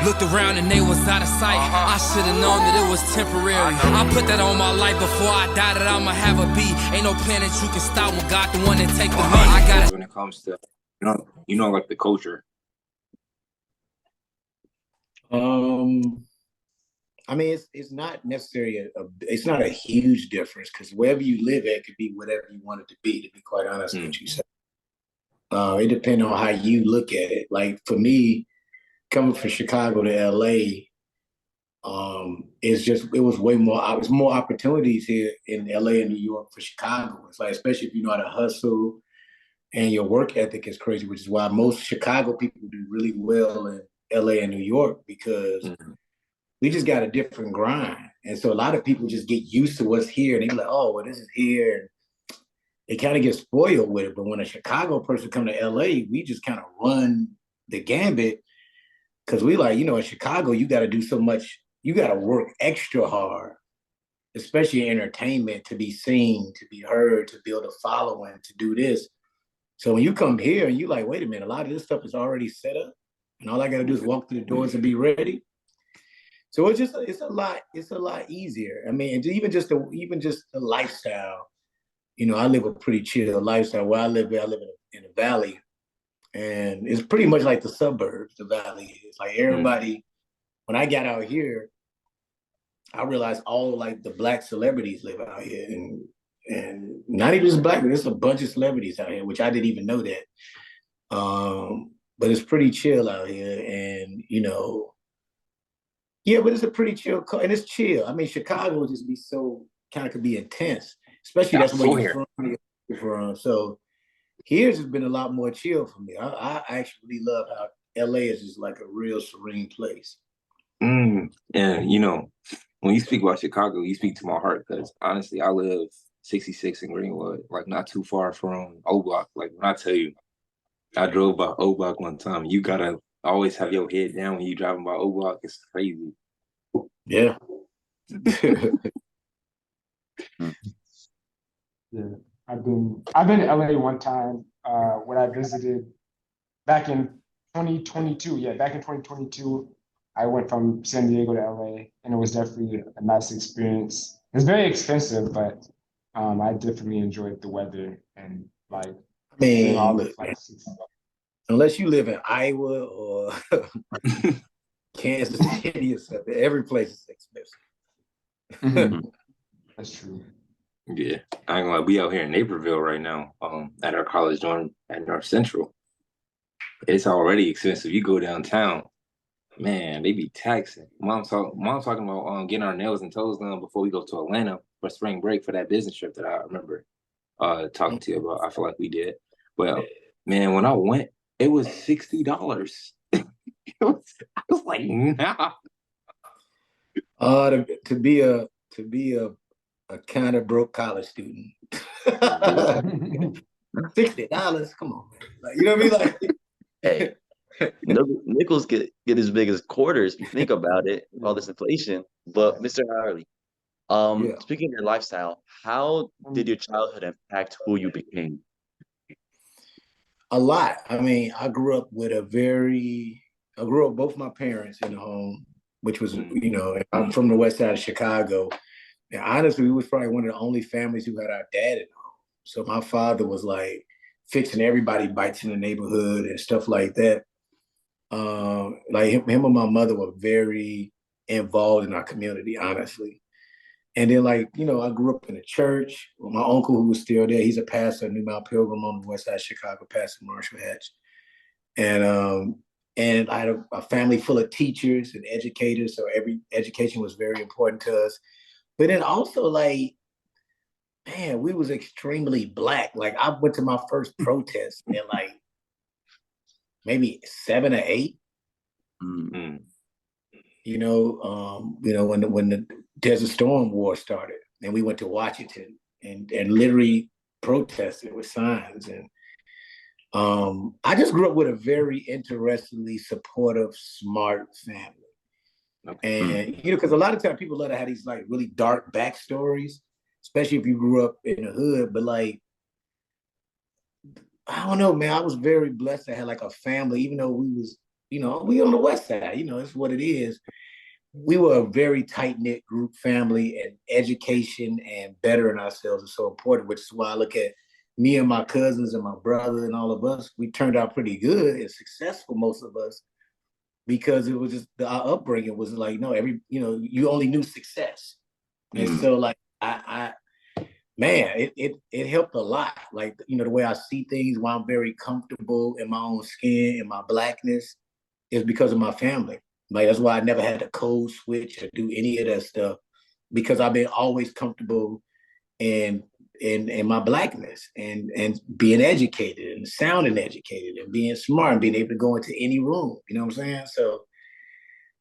Looked around and they was out of sight. I should've known that it was temporary. I put that on my life before I die, that I'ma have a beat. Ain't no plan that you can stop with God, the one that take the lead. I got it. When it comes to, like the culture. I mean, it's not necessarily it's not a huge difference, because wherever you live at could be whatever you want it to be. To be quite honest with you, so it depends on how you look at it. Like for me, coming from Chicago to LA, it was way more. There's more opportunities here in LA and New York for Chicago. It's like, especially if you know how to hustle and your work ethic is crazy, which is why most Chicago people do really well in LA and New York, because we just got a different grind. And so a lot of people just get used to what's here, and they're like, oh, well, this is here. And they kind of get spoiled with it. But when a Chicago person come to LA, we just kind of run the gambit, because we like, in Chicago, you got to do so much. You got to work extra hard, especially in entertainment, to be seen, to be heard, to build a following, to do this. So when you come here and you like, wait a minute, a lot of this stuff is already set up, and all I got to do is walk through the doors and be ready. So it's a lot easier. I mean, and even just the lifestyle. I live a pretty chill lifestyle. Where I live in a valley, and it's pretty much like the suburbs. The valley is like everybody. When I got out here, I realized all like the Black celebrities live out here, and not even just Black, but there's a bunch of celebrities out here, which I didn't even know that. But it's pretty chill out here, and yeah, but it's a pretty chill, and it's chill. I mean, Chicago would just be so kind of could be intense, especially that's where you're from. So here's just been a lot more chill for me. I actually love how LA is just like a real serene place. And when you speak about Chicago, you speak to my heart, because honestly, I live 66 in Greenwood, like not too far from O Block. Like when I tell you, I drove by O Block one time. You gotta always have your head down when you driving by O Block. It's crazy. Yeah. Yeah, I've been to LA one time when I visited back in 2022. Yeah, back in 2022, I went from San Diego to LA, and it was definitely a nice experience. It's very expensive, but I definitely enjoyed the weather and like seeing all the places. Unless you live in Iowa or Kansas City or something, every place is expensive. That's true. Yeah, I ain't gonna lie, we out here in Naperville right now, at our college dorm at North Central. It's already expensive. You go downtown, man, they be taxing. Mom's talking about getting our nails and toes done before we go to Atlanta for spring break for that business trip that I remember talking to you about. I feel like we did. Well, man, when I went, it was $60. I was like, nah. To be a kind of broke college student. $60, come on, man. Like, you know what I mean? Like, hey, nickels get as big as quarters if you think about it, all this inflation. But Mr. Harley, speaking of your lifestyle, how did your childhood impact who you became? A lot. I mean, I grew up both my parents in the home, which was, I'm from the west side of Chicago. And honestly, we was probably one of the only families who had our dad at home. So my father was like fixing everybody bites in the neighborhood and stuff like that. Like him and my mother were very involved in our community, honestly. And then, like, I grew up in a church with my uncle, who was still there. He's a pastor at New Mount Pilgrim on the west side of Chicago, Pastor Marshall Hatch. And I had a family full of teachers and educators, so every education was very important to us. But then also, like, man, we was extremely Black. Like, I went to my first protest at like maybe 7 or 8. Mm-hmm. When the Desert Storm War started, and we went to Washington and literally protested with signs. And I just grew up with a very interestingly supportive, smart family. Okay. And because a lot of times people love to have these like really dark backstories, especially if you grew up in the hood. But like, I don't know, man, I was very blessed to have like a family, even though we was we on the West Side, it's what it is. We were a very tight-knit group family, and education and bettering ourselves is so important, which is why I look at me and my cousins and my brother and all of us, we turned out pretty good and successful, most of us, because it was just our upbringing was like, no, you only knew success. And so like man, it helped a lot. Like, the way I see things, why I'm very comfortable in my own skin and my blackness is because of my family. Like, that's why I never had to code switch or do any of that stuff, because I've been always comfortable in my blackness and being educated and sounding educated and being smart and being able to go into any room. You know what I'm saying? So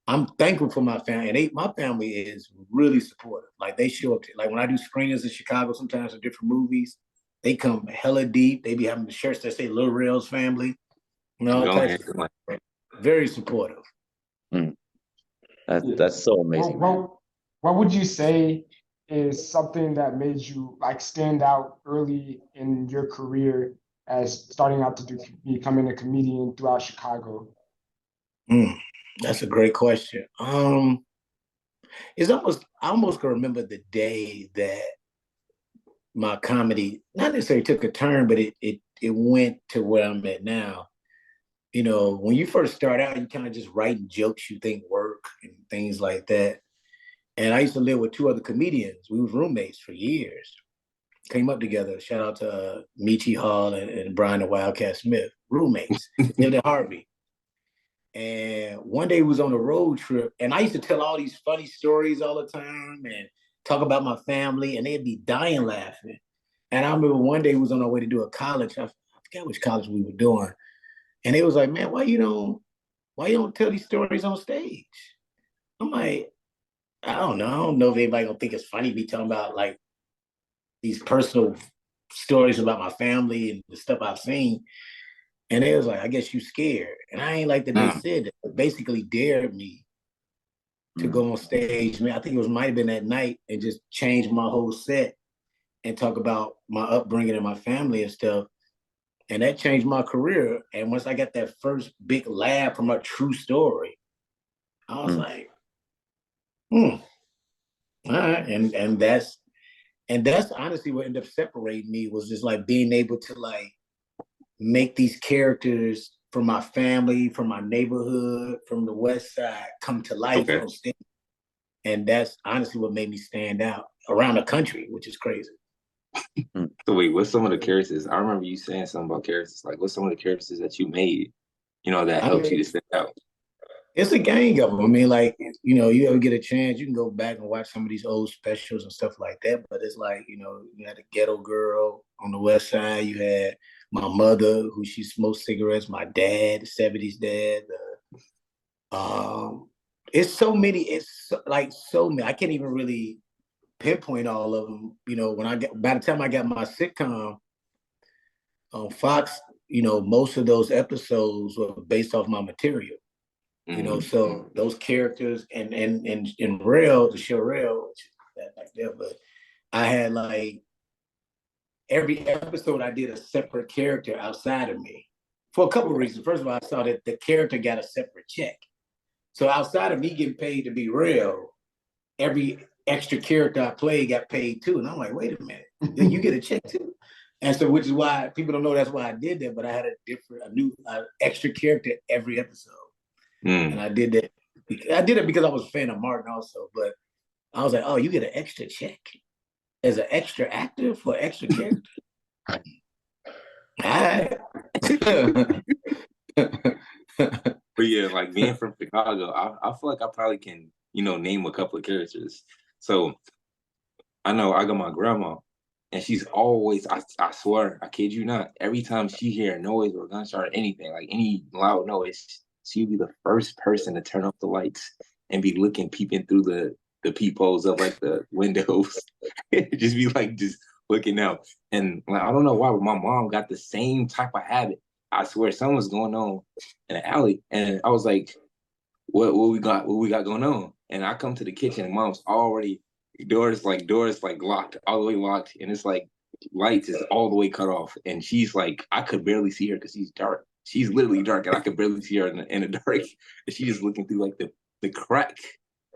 I'm thankful for my family, and my family is really supportive. Like, they show up like when I do screenings in Chicago, sometimes for different movies, they come hella deep. They be having the shirts that say Lil Rel's family, all types of stuff. Very supportive. That's so amazing. What would you say is something that made you like stand out early in your career as starting out to becoming a comedian throughout Chicago? That's a great question. It's I almost can remember the day that my comedy not necessarily took a turn, but it went to where I'm at now. When you first start out, you kind of just writing jokes you think work and things like that. And I used to live with two other comedians. We was roommates for years. Came up together. Shout out to Michi Hall and Brian the Wildcat Smith. Roommates. Lived at Harvey. And one day we was on a road trip, and I used to tell all these funny stories all the time and talk about my family, and they'd be dying laughing. And I remember one day we was on our way to do a college. I forget which college we were doing. And it was like, man, why you don't tell these stories on stage? I'm like, I don't know. I don't know if anybody gonna think it's funny me talking about like these personal stories about my family and the stuff I've seen. And they was like, I guess you scared. And I ain't like that they said that. Basically dared me to go on stage. Man, I think might have been that night, and just change my whole set and talk about my upbringing and my family and stuff. And that changed my career. And once I got that first big laugh from a true story, I was like, all right. And that's honestly what ended up separating me, was just like being able to like make these characters from my family, from my neighborhood, from the West Side come to life on stage. And that's honestly what made me stand out around the country, which is crazy. So wait, what's some of the characters? I remember you saying something about characters. Like, what's some of the characters that you made, that helped you to stand out? It's a gang of them. I mean, like, you ever get a chance, you can go back and watch some of these old specials and stuff like that. But it's like, you had a ghetto girl on the West Side. You had my mother, who she smoked cigarettes. My dad, the 70s dad. It's so many. It's like so many. I can't even really pinpoint all of them. By the time I got my sitcom on Fox, most of those episodes were based off my material. So those characters and Rel, the show Rel, which is that like that, but I had like every episode I did a separate character outside of me for a couple of reasons. First of all, I saw that the character got a separate check. So outside of me getting paid to be Rel, every extra character I played got paid too. And I'm like, wait a minute, you get a check too? And so, which is why people don't know that's why I did that, but I had a new extra character every episode. And I did that. I did it because I was a fan of Martin also, but I was like, oh, you get an extra check as an extra actor for extra character? All right. But yeah, like being from Chicago, I feel like I probably can, name a couple of characters. So I know I got my grandma, and she's always, I swear, I kid you not, every time she hear a noise or a gunshot or anything, like any loud noise, she'd be the first person to turn off the lights and be peeping through the peepholes of like the windows. Just be like, just looking out. And like, I don't know why, but my mom got the same type of habit. I swear something was going on in the alley. And I was like, what we got going on? And I come to the kitchen and mom's already, doors locked, all the way locked. And it's like lights is all the way cut off. And she's like, I could barely see her because she's dark. she's literally dark, and I could barely see her in the dark. And she's just looking through like the crack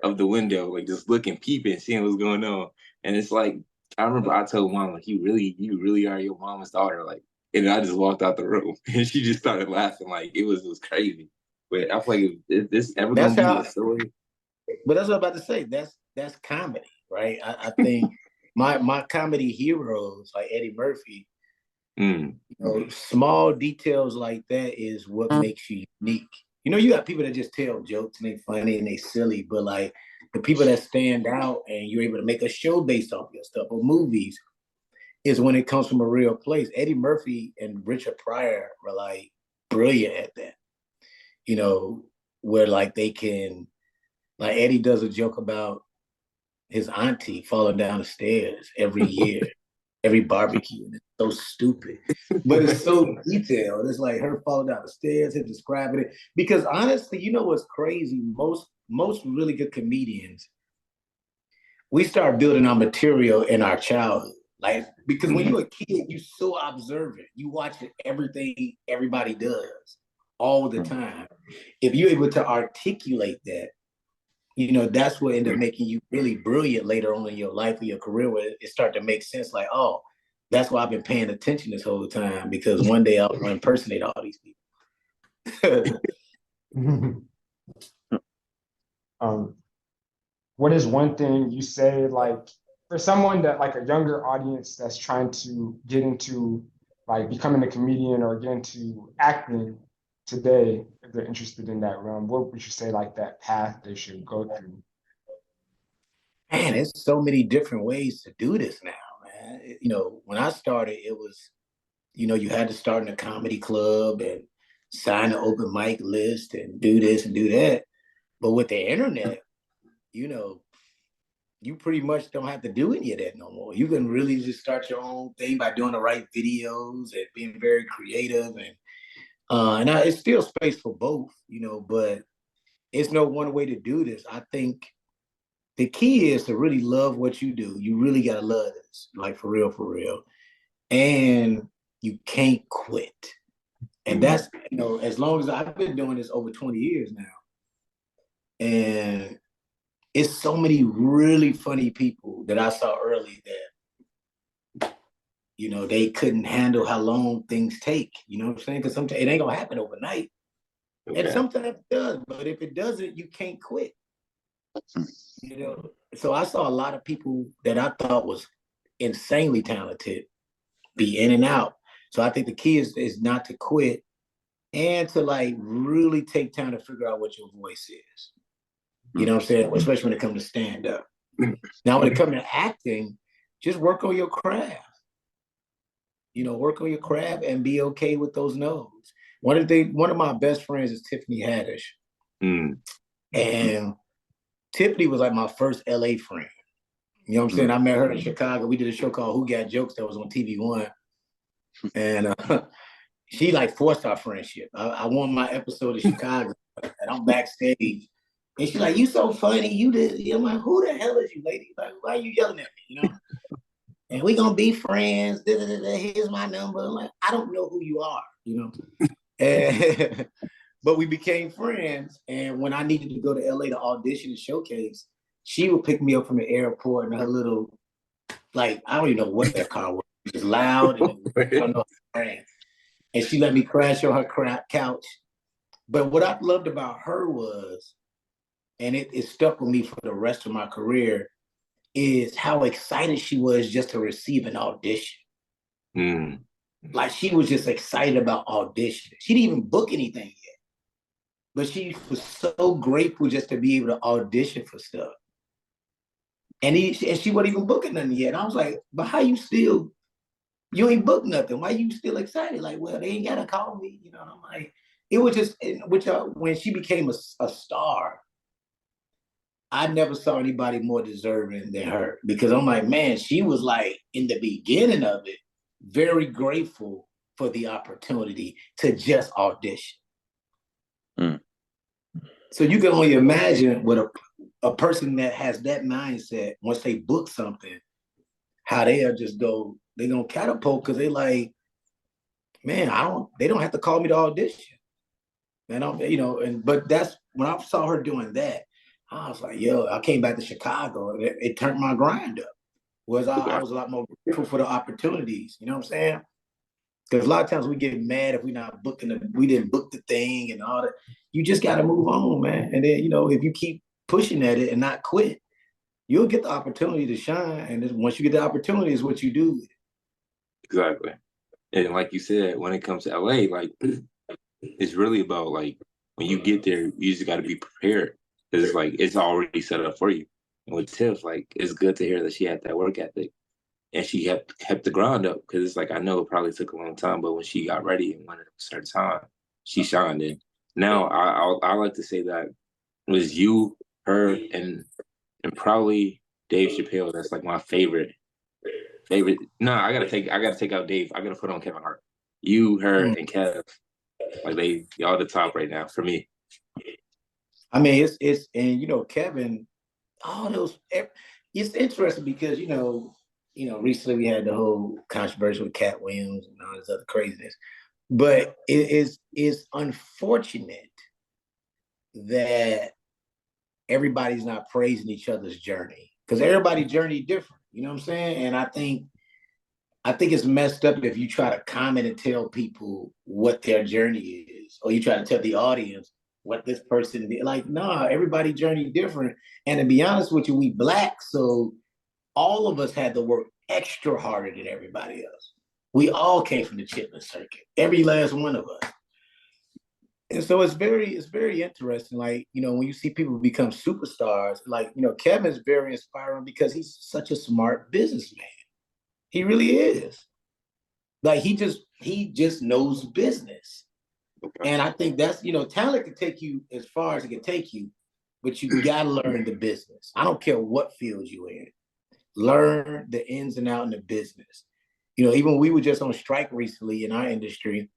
of the window, like just looking, peeping, seeing what's going on. And it's like, I remember I told mom, like, you really are your mama's daughter, like. And I just walked out the room, and she just started laughing, like it was crazy. But I feel like if this ever gonna be a story. But that's what I'm about to say. That's comedy, right? I think my comedy heroes like Eddie Murphy, you know, small details like that is what makes you unique. You know, you got people that just tell jokes and they funny and they silly, but like the people that stand out and you're able to make a show based off your stuff or movies is when it comes from a real place. Eddie Murphy and Richard Pryor were like brilliant at that. You know, where like they can, like Eddie does a joke about his auntie falling down the stairs every year, every barbecue. And it's so stupid, but it's so detailed. It's like her falling down the stairs and describing it. Because honestly, you know what's crazy? Most really good comedians, we start building our material in our childhood. Like, because when you're a kid, you're so observant. You watch everything everybody does all the time. If you're able to articulate that, you know, that's what ended up making you really brilliant later on in your life or your career, where it started to make sense. Like, oh, that's why I've been paying attention this whole time, because one day I'll impersonate all these people. What is one thing you say, like, for someone that, like a younger audience that's trying to get into like becoming a comedian or get into acting today, if they're interested in that realm, what would you say like that path they should go through? Man, there's so many different ways to do this now, man. You know, when I started, it was, you know, you had to start in a comedy club and sign an open mic list and do this and do that. But with the internet, you know, you pretty much don't have to do any of that no more. You can really just start your own thing by doing the right videos and being very creative. And it's still space for both, you know, but it's no one way to do this. I think the key is to really love what you do. You really got to love this, like for real, for real. And you can't quit. And that's, you know, as long as I've been doing this over 20 years now. And it's so many really funny people that I saw early that, you know, they couldn't handle how long things take. You know what I'm saying? Because sometimes it ain't gonna happen overnight. Okay. And sometimes it does, but if it doesn't, you can't quit. You know, so I saw a lot of people that I thought was insanely talented be in and out. So I think the key is not to quit and to like really take time to figure out what your voice is. You know what I'm saying? Especially when it comes to stand up. Now, when it comes to acting, just work on your craft. You know, work on your craft and be okay with those no's. One of my best friends is Tiffany Haddish. And Tiffany was like my first LA friend. You know what I'm saying? I met her in Chicago. We did a show called Who Got Jokes that was on TV One. And she like forced our friendship. I won my episode of Chicago and I'm backstage. And she's like, you so funny. You did. I'm like, who the hell is you, lady? Like, why are you yelling at me? You know? And we gonna be friends. Here's my number. I'm like, I don't know who you are, you know. And, but we became friends. And when I needed to go to LA to audition and showcase, she would pick me up from the airport in her little, like, I don't even know what that car was. It was loud and I don't know. And she let me crash on her couch. But what I loved about her was, and it stuck with me for the rest of my career, is how excited she was just to receive an audition. Like she was just excited about audition. She didn't even book anything yet, but she was so grateful just to be able to audition for stuff. And she wasn't even booking nothing yet. And I was like, but how you ain't booked nothing. Why you still excited? Like, well, they ain't gotta call me, you know. And I'm like, it was just, when she became a star, I never saw anybody more deserving than her, because I'm like, man, she was like in the beginning of it, very grateful for the opportunity to just audition. So you can only imagine what a person that has that mindset, once they book something, how they'll just go, they're gonna catapult, because they like, man, they don't have to call me to audition. And but that's when I saw her doing that, I was like, yo, I came back to Chicago. It turned my grind up. Whereas I was a lot more grateful for the opportunities. You know what I'm saying? Because a lot of times we get mad if we didn't book the thing and all that. You just got to move on, man. And then, if you keep pushing at it and not quit, you'll get the opportunity to shine. And once you get the opportunity, is what you do. Exactly. And like you said, when it comes to LA, like it's really about like when you get there, you just got to be prepared because it's like it's already set up for you. And with Tiff, like it's good to hear that she had that work ethic and she kept the ground up because it's like I know it probably took a long time, but when she got ready and when it was her time, she shined. And now I like to say that it was you, her, and probably Dave Chappelle. That's like my favorite. No, I gotta take out Dave. I gotta put on Kevin Hart. You, her, and Kev. Like y'all the top right now for me. I mean, it's and Kevin, all those. It's interesting because recently we had the whole controversy with Cat Williams and all this other craziness, but it's unfortunate that everybody's not praising each other's journey because everybody's journey different. You know what I'm saying? And I think it's messed up if you try to comment and tell people what their journey is, or you try to tell the audience what this person did. Like, nah, everybody's journey different. And to be honest with you, we Black, so all of us had to work extra harder than everybody else. We all came from the Chitlin circuit, every last one of us. And so it's very interesting. Like, when you see people become superstars, like, Kevin's very inspiring because he's such a smart businessman. He really is. Like he just knows business. Okay. And I think that's, talent can take you as far as it can take you, but you gotta learn the business. I don't care what field you're in. Learn the ins and outs in the business. Even we were just on strike recently in our industry.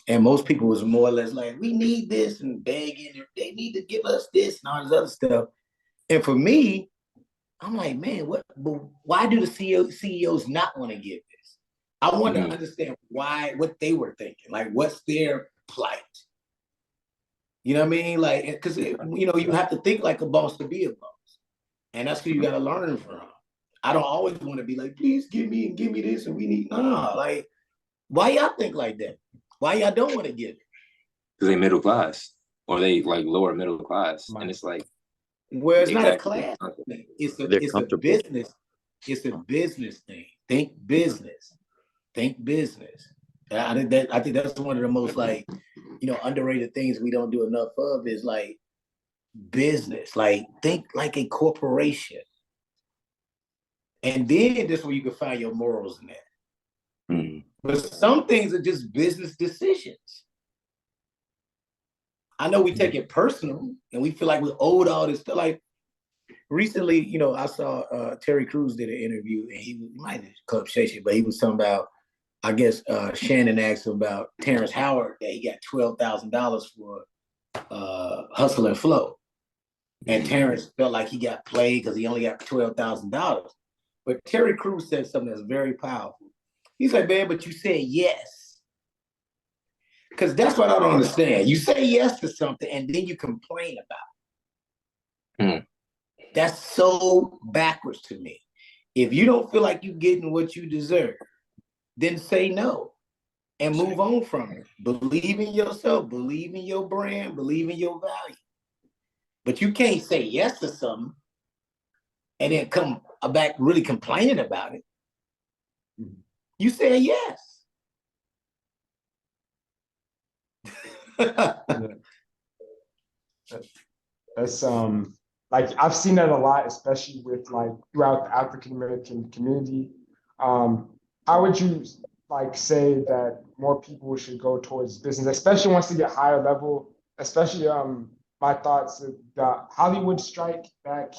And most people was more or less like, we need this and begging. They need to give us this and all this other stuff. And for me, I'm like, man, why do the CEOs not want to give this? I want to understand what they were thinking. Like, what's their plight? You know what I mean? Like, because, you have to think like a boss to be a boss. And that's who you got to learn from. I don't always want to be like, please give me this and we need, like, why y'all think like that? Why y'all don't want to give it? Because they middle class or they like lower middle class. And it's like, well, it's not a class thing. It's a business. It's a business thing. Think business. I think that's one of the most like, underrated things we don't do enough of is like business. Like think like a corporation. And then this is where you can find your morals in that. Mm-hmm. But some things are just business decisions. I know we take it personal and we feel like we're owed all this stuff. Like recently, I saw Terry Crews did an interview and he might have Club Shay, but he was talking about, I guess Shannon asked him about Terrence Howard that he got $12,000 for Hustle and Flow. And Terrence felt like he got played because he only got $12,000. But Terry Crews said something that's very powerful. He's like, man, but you said yes. Because that's what I don't understand. You say yes to something and then you complain about it. That's so backwards to me. If you don't feel like you're getting what you deserve, then say no and move on from it. Believe in yourself, believe in your brand, believe in your value. But you can't say yes to something and then come back really complaining about it. You said yes. That's like I've seen that a lot, especially with like throughout the African American community. How would you like say that more people should go towards business, especially once they get higher level? Especially my thoughts of the Hollywood strike back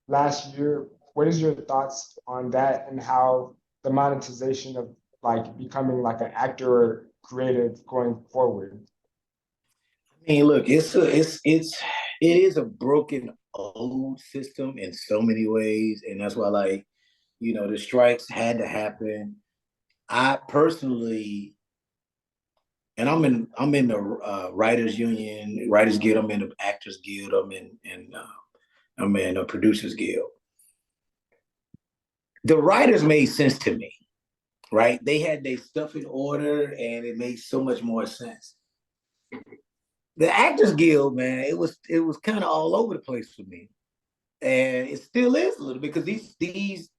last year. What is your thoughts on that and how the monetization of like becoming like an actor or creative going forward? I mean, look, it is a broken old system in so many ways, and that's why, like, the strikes had to happen. I personally And I'm in the Writers Union, Writers Guild. I'm in the Actors Guild. I'm in the Producers Guild. The writers made sense to me, right? They had their stuff in order, and it made so much more sense. The Actors Guild, man, it was kind of all over the place for me, and it still is a little bit because these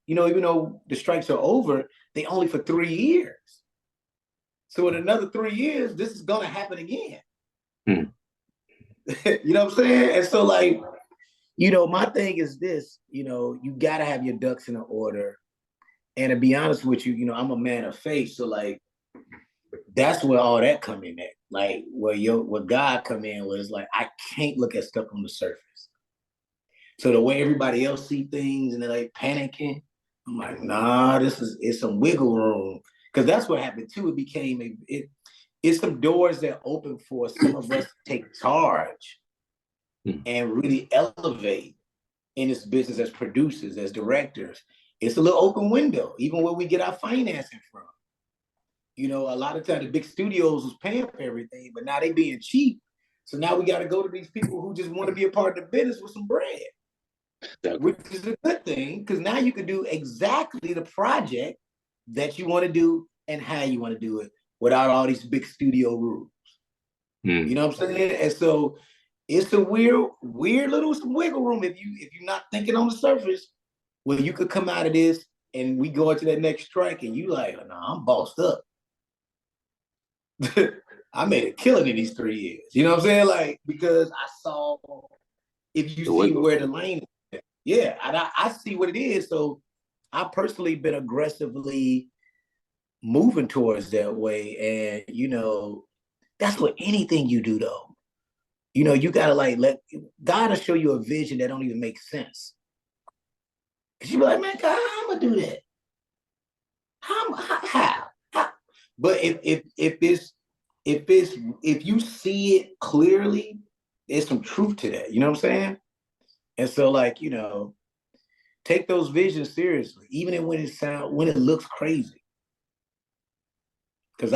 even though the strikes are over, they only for 3 years. So in another 3 years, this is gonna happen again. You know what I'm saying? And so like, my thing is this, you gotta have your ducks in order. And to be honest with you, I'm a man of faith. So like, that's where all that come in at. Like where God come in was like, I can't look at stuff on the surface. So the way everybody else see things and they're like panicking, I'm like, nah, it's some wiggle room. Because that's what happened too. It became it's some doors that open for some of us to take charge and really elevate in this business as producers, as directors. It's a little open window, even where we get our financing from. A lot of times the big studios was paying for everything, but now they being cheap. So now we got to go to these people who just want to be a part of the business with some bread, which is a good thing, because now you can do exactly the project that you want to do and how you want to do it without all these big studio rules. You know what I'm saying? And so it's a weird little wiggle room if you're not thinking on the surface, where you could come out of this and we go into that next strike and you like, no, I'm bossed up. I made a killing in these 3 years. You know what I'm saying? Like, because I saw, if you see where the lane is. Yeah, and I see what it is. So I personally been aggressively moving towards that way. And, that's what anything you do though. You gotta like let God to show you a vision that don't even make sense. Cause you be like, man, God, how am I do that? How? But if you see it clearly, there's some truth to that. You know what I'm saying? And so like, take those visions seriously, even when it looks crazy. Because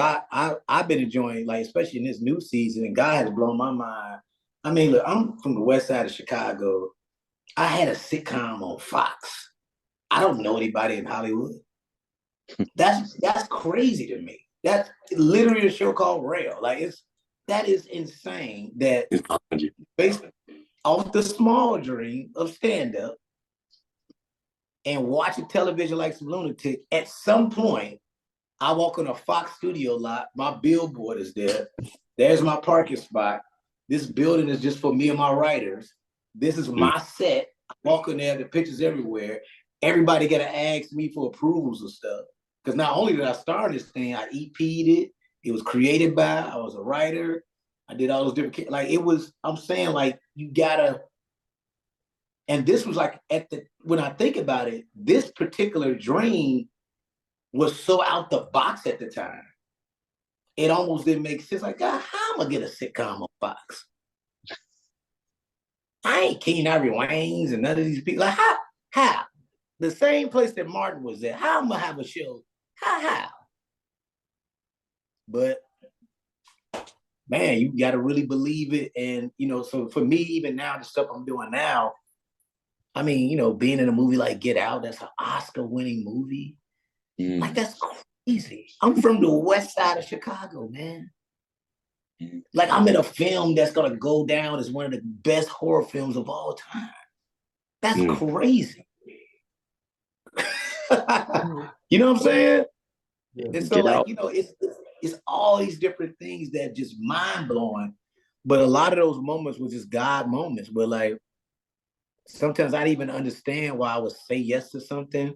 I've been enjoying, like, especially in this new season, and God has blown my mind. I mean, look, I'm from the west side of Chicago. I had a sitcom on Fox. I don't know anybody in Hollywood. That's crazy to me. That's literally a show called Rel. Like that is insane. That based off the small dream of stand-up and watching television like some lunatic, at some point, I walk on a Fox studio lot. My billboard is there. There's my parking spot. This building is just for me and my writers. This is my set. I walk in there, the pictures everywhere. Everybody got to ask me for approvals and stuff. Because not only did I start this thing, I EP'd it. It was created by, I was a writer. I did all those different, like it was, I'm saying like, you gotta, and this was like when I think about it, this particular dream was so out the box at the time. It almost didn't make sense. Like, God, how am I gonna get a sitcom on Fox? I ain't Keenan Ivory Wayans and none of these people. Like, how? The same place that Martin was at. How am I have a show? How? But man, you got to really believe it. And, so for me, even now, the stuff I'm doing now, I mean, being in a movie like Get Out, that's an Oscar-winning movie. Like, that's crazy. I'm from the west side of Chicago, man. Like, I'm in a film that's going to go down as one of the best horror films of all time. That's crazy. You know what I'm saying? Yeah. And so, like, it's all these different things that just mind-blowing. But a lot of those moments were just God moments where, like, sometimes I didn't even understand why I would say yes to something.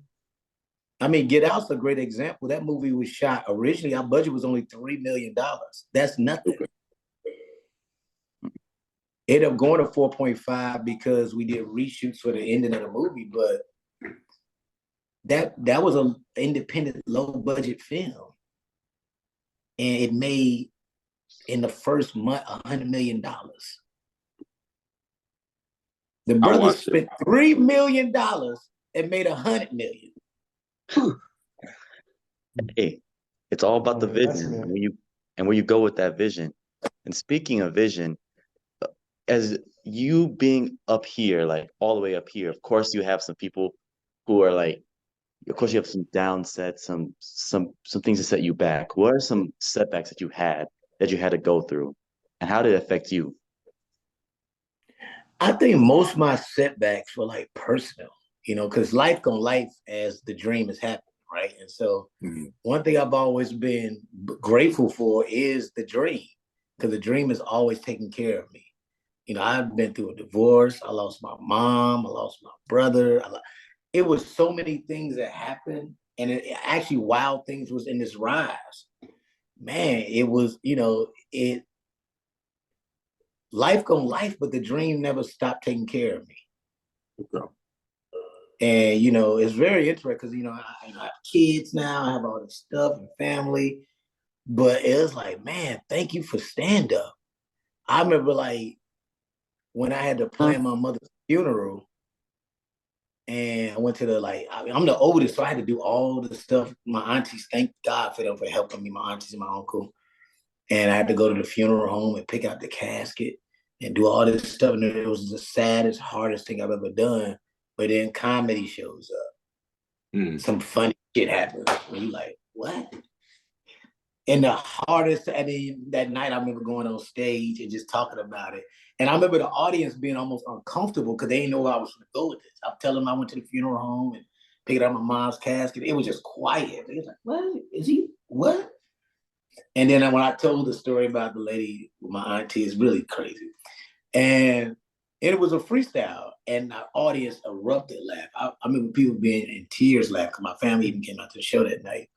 I mean, Get Out's a great example. That movie was shot originally, our budget was only $3 million. That's nothing. It ended up going to 4.5 because we did reshoots for the ending of the movie, but that was an independent, low-budget film. And it made, in the first month, $100 million. The brothers spent $3 million and made $100 million. Hey, it's all about the vision. and where you go with that vision. And speaking of vision, as you being up here, like all the way up here, of course you have some people who are like, of course you have some downsets, some things that set you back. What are some setbacks that you had to go through, and how did it affect you? I think most of my setbacks were like personal, because life gonna life as the dream is happening, right? And so one thing I've always been grateful for is the dream, because the dream is always taking care of me. I've been through a divorce. I lost my mom. I lost my brother. It was so many things that happened, and it actually wild things was in this rise. Man, it was, life gonna life, but the dream never stopped taking care of me. Okay. And it's very interesting because I have kids now, I have all this stuff and family, but it was like, man, thank you for stand up. I remember like when I had to plan my mother's funeral, and I went to I'm the oldest, so I had to do all the stuff. My aunties, thank God for them for helping me, my aunties and my uncle. And I had to go to the funeral home and pick out the casket and do all this stuff. And it was the saddest, hardest thing I've ever done. But then comedy shows up. Some funny shit happens. And you're like, what? And the hardest, that night I remember going on stage and just talking about it. And I remember the audience being almost uncomfortable because they didn't know where I was going to go with this. I'm telling them I went to the funeral home and picked out my mom's casket. It was just quiet. They was like, what? Is he, what? And then when I told the story about the lady, my auntie, is really crazy. And it was a freestyle, and the audience erupted laugh. I remember people being in tears laugh because my family even came out to the show that night.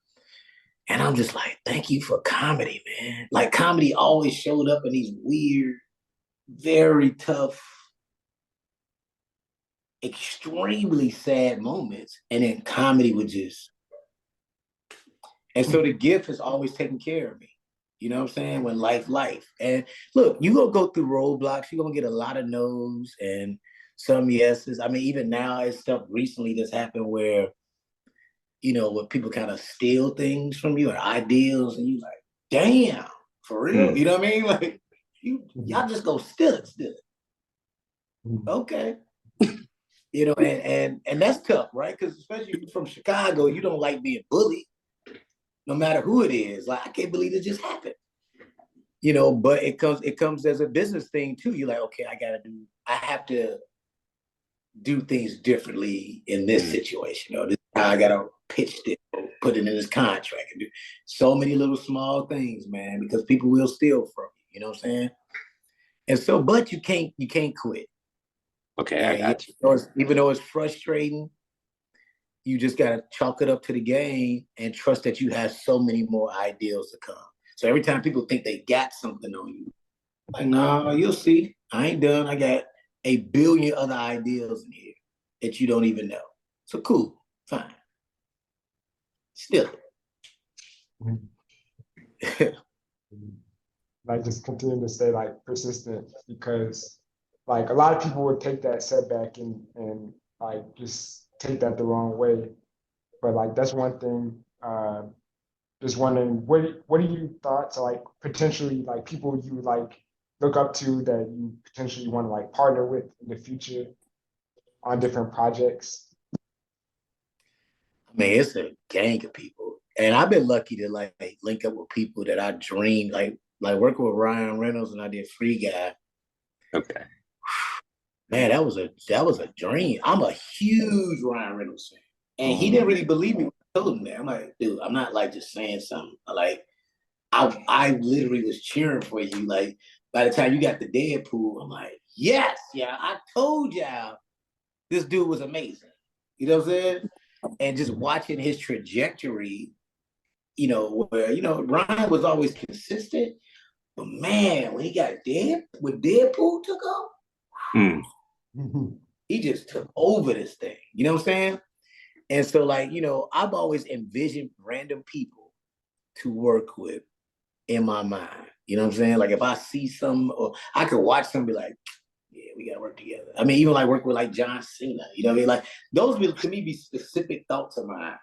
And I'm just like, thank you for comedy, man. Like comedy always showed up in these weird, very tough, extremely sad moments. And then comedy would just, and so the gift has always taken care of me. You know what I'm saying? When life. And look, you're going to go through roadblocks. You're going to get a lot of no's and some yeses. I mean, even now, it's stuff recently that's happened where, where people kind of steal things from you or ideals, and you like, damn, for real? You know what I mean? Like, y'all just go steal it. Okay. And that's tough, right? Because especially from Chicago, you don't like being bullied. No matter who it is, like I can't believe it just happened, but it comes as a business thing too. You're like, okay, I have to do things differently in this situation. This is how I gotta pitch this, put it in this contract, and do so many little small things, man, because people will steal from you. You know what I'm saying? And so, but you can't quit. Okay, I got you. Even though it's frustrating, you just got to chalk it up to the game and trust that you have so many more ideals to come. So every time people think they got something on you, like, no, you'll see. I ain't done. I got a billion other ideas in here that you don't even know. So cool, fine. Still. Like just continue to stay like persistent, because like a lot of people would take that setback and like just take that the wrong way. But like that's one thing. Just wondering, what are your thoughts, like potentially like people you like look up to that you potentially want to like partner with in the future on different projects? I mean, it's a gang of people, and I've been lucky to like link up with people that I dreamed like working with Ryan Reynolds, and I did Free Guy. Okay. Man, that was a dream. I'm a huge Ryan Reynolds fan. And he didn't really believe me when I told him that. I'm like, dude, I'm not like just saying something. Like, I literally was cheering for you. Like, by the time you got the Deadpool, I'm like, yes, yeah, I told y'all this dude was amazing. You know what I'm saying? And just watching his trajectory, where, Ryan was always consistent. But man, when he got when Deadpool took off, he just took over this thing. You know what I'm saying? And so, like, I've always envisioned random people to work with in my mind. You know what I'm saying? Like, if I see some, or I could watch some, be like, yeah, we got to work together. I mean, even like work with like John Cena. You know what I mean? Like, those will, to me, be specific thoughts of mine.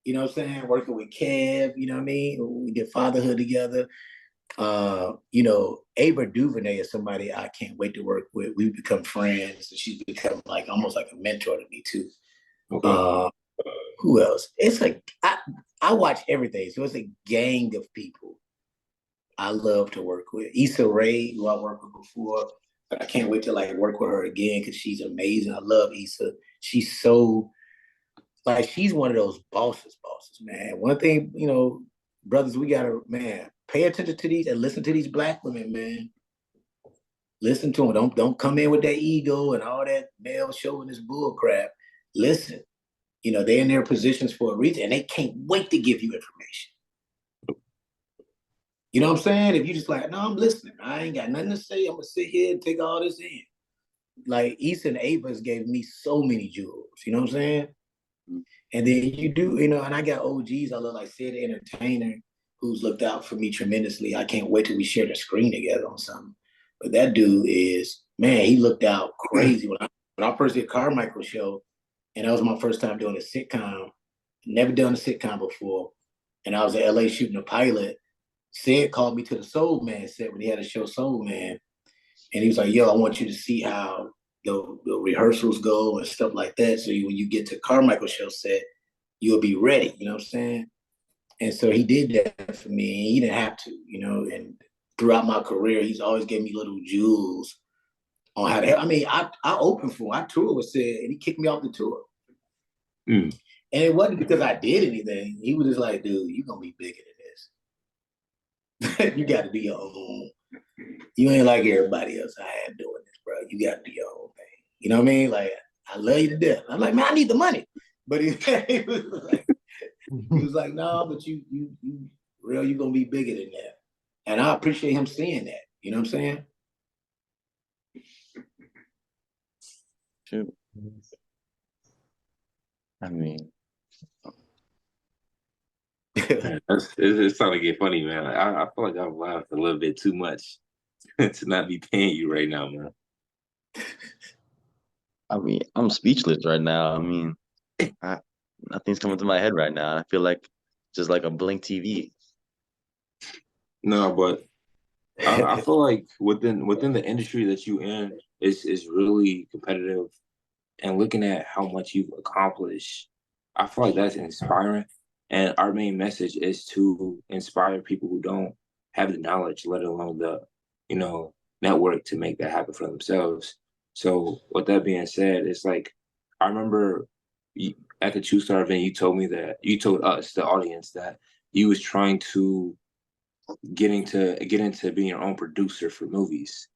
You know what I'm saying? Working with Kev, you know what I mean? We did Fatherhood together. You know, Ava DuVernay is somebody I can't wait to work with. We've become friends. She's become like almost like a mentor to me too. Okay. Who else? It's like I watch everything, so it's a gang of people I love to work with. Issa Rae, who I worked with before, but I can't wait to like work with her again because she's amazing. I love Issa. She's so like she's one of those bosses, man. One thing, you know, brothers, we gotta, man, pay attention to these and listen to these Black women, man. Listen to them. Don't come in with that ego and all that male chauvinist bull crap. Listen. You know, they're in their positions for a reason, and they can't wait to give you information. You know what I'm saying? If you just like, no, I'm listening. I ain't got nothing to say. I'm gonna sit here and take all this in. Like Issa and Ava's gave me so many jewels. You know what I'm saying? And then you do, you know, and I got OGs. I look like Sid the Entertainer, who's looked out for me tremendously. I can't wait till we share the screen together on something. But that dude is, man, he looked out crazy. When I first did Carmichael show, and that was my first time doing a sitcom. Never done a sitcom before. And I was in LA shooting a pilot. Sid called me to the Soul Man set when he had a show Soul Man. And he was like, yo, I want you to see how the rehearsals go and stuff like that. So when you get to Carmichael show set, you'll be ready. You know what I'm saying? And so he did that for me. He didn't have to, you know, and throughout my career, he's always gave me little jewels on how to, I mean, I opened for him. I toured with Sid, and he kicked me off the tour. And it wasn't because I did anything. He was just like, dude, you're going to be bigger than this. You got to do your own. You ain't like everybody else I had doing this, bro. You got to do your own thing. You know what I mean? Like, I love you to death. I'm like, man, I need the money. But he was like, no, but you Rel, you're going to be bigger than that. And I appreciate him seeing that. You know what I'm saying? True. I mean, it's starting to get funny, man. I feel like I've laughed a little bit too much to not be paying you right now, man. I mean, I'm speechless right now. I mean, nothing's coming to my head right now. I feel like just like a blank TV. No, but I feel like within the industry that you in is really competitive, and looking at how much you've accomplished, I feel like that's inspiring. And our main message is to inspire people who don't have the knowledge, let alone the, you know, network to make that happen for themselves. So with that being said, it's like, I remember at the True Star event, you told us, the audience, that you was trying to get into being your own producer for movies.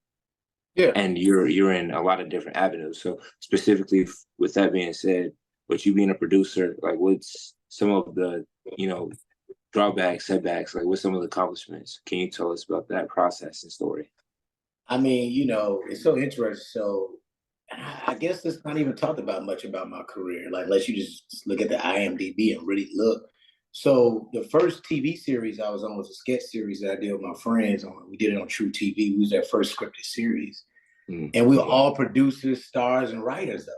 Yeah. And you're in a lot of different avenues. So specifically with that being said, with you being a producer, like what's some of the, you know, drawbacks, setbacks, like what's some of the accomplishments? Can you tell us about that process and story? I mean, you know, it's so interesting. So I guess it's not even talked about much about my career, like unless you just look at the IMDb and really look. So the first TV series I was on was a sketch series that I did with my friends. We did it on True TV. We was our first scripted series. And we were all producers, stars, and writers of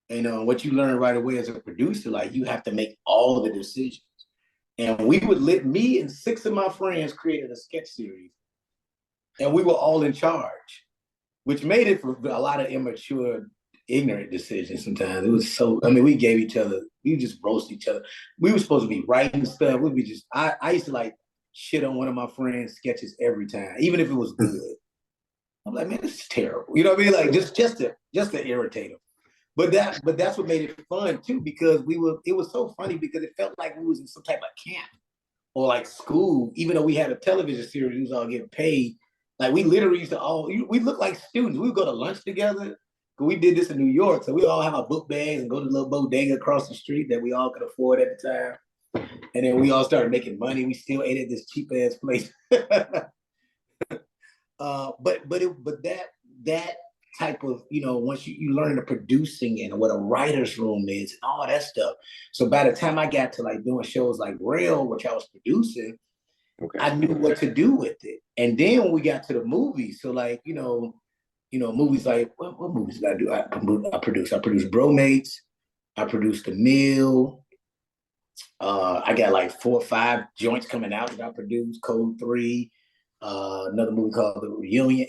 it. You know, what you learn right away as a producer, like you have to make all the decisions. And we would me and 6 of my friends created a sketch series. And we were all in charge, which made it for a lot of immature, ignorant decisions sometimes. It was so, I mean, we just roast each other. We were supposed to be writing stuff. We'd be just, I used to like shit on one of my friends' sketches every time, even if it was good. I'm like, man, this is terrible. You know what I mean? Like just to irritate them. But that's what made it fun too, because it was so funny because it felt like we was in some type of camp or like school, even though we had a television series, we was all getting paid. Like we literally used to we looked like students. We would go to lunch together. We did this in New York. So we all have our book bags and go to the little bodega across the street that we all could afford at the time. And then we all started making money. We still ate at this cheap ass place. But that type of, you know, once you learn the producing and what a writer's room is and all that stuff. So by the time I got to like doing shows like Rel, which I was producing, okay, I knew what to do with it. And then when we got to the movies, so like, you know, movies like, what movies did I do? I produced Bromates, I produced The Mill, I got like 4 or 5 joints coming out that I produced. Code 3, another movie called The Reunion.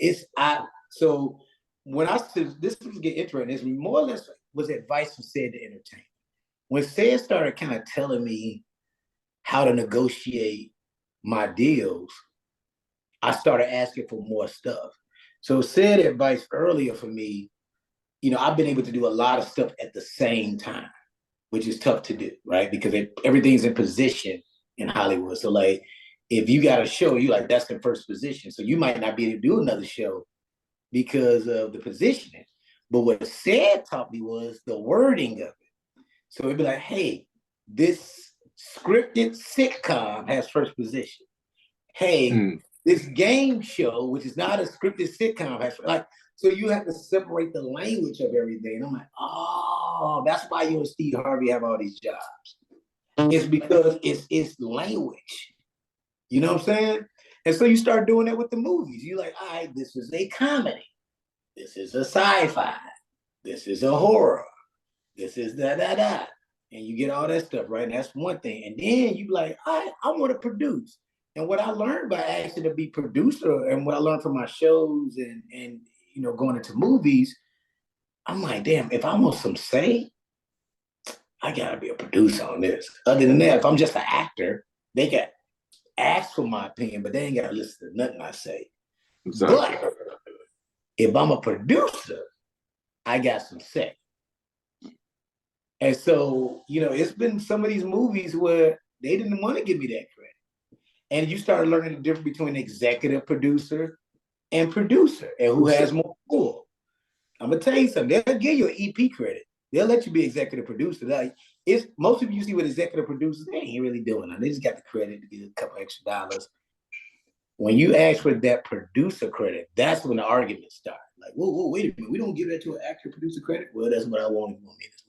So when I said this was get interesting, it's more or less was advice from Said to entertain. When Said started kind of telling me how to negotiate my deals, I started asking for more stuff. So Said advice earlier for me, I've been able to do a lot of stuff at the same time, which is tough to do, right? Because everything's in position in Hollywood. So like, if you got a show, you like, that's the first position. So you might not be able to do another show because of the positioning. But what Said taught me was the wording of it. So it'd be like, hey, this scripted sitcom has first position. Hey, this game show, which is not a scripted sitcom, has like, so you have to separate the language of everything. And I'm like, oh, that's why you and Steve Harvey have all these jobs. It's because it's language. You know what I'm saying? And so you start doing that with the movies. You're like, all right, this is a comedy. This is a sci-fi. This is a horror. This is da-da-da. And you get all that stuff, right? And that's one thing. And then you be like, all right, I want to produce. And what I learned by asking to be producer and what I learned from my shows and going into movies, I'm like, damn, if I want some say, I gotta be a producer on this. Other than that, if I'm just an actor, they can ask for my opinion, but they ain't gotta listen to nothing I say. Exactly. But if I'm a producer, I got some say. And so, it's been some of these movies where they didn't want to give me that credit. And you start learning the difference between executive producer and producer and who has more pull. I'm gonna tell you something. They'll give you an EP credit. They'll let you be executive producer. Like, most of you see with executive producers, they ain't really doing it. They just got the credit to get a couple extra dollars. When you ask for that producer credit, that's when the arguments start. Like, whoa, wait a minute. We don't give that to an actor producer credit? Well, that's what I want in this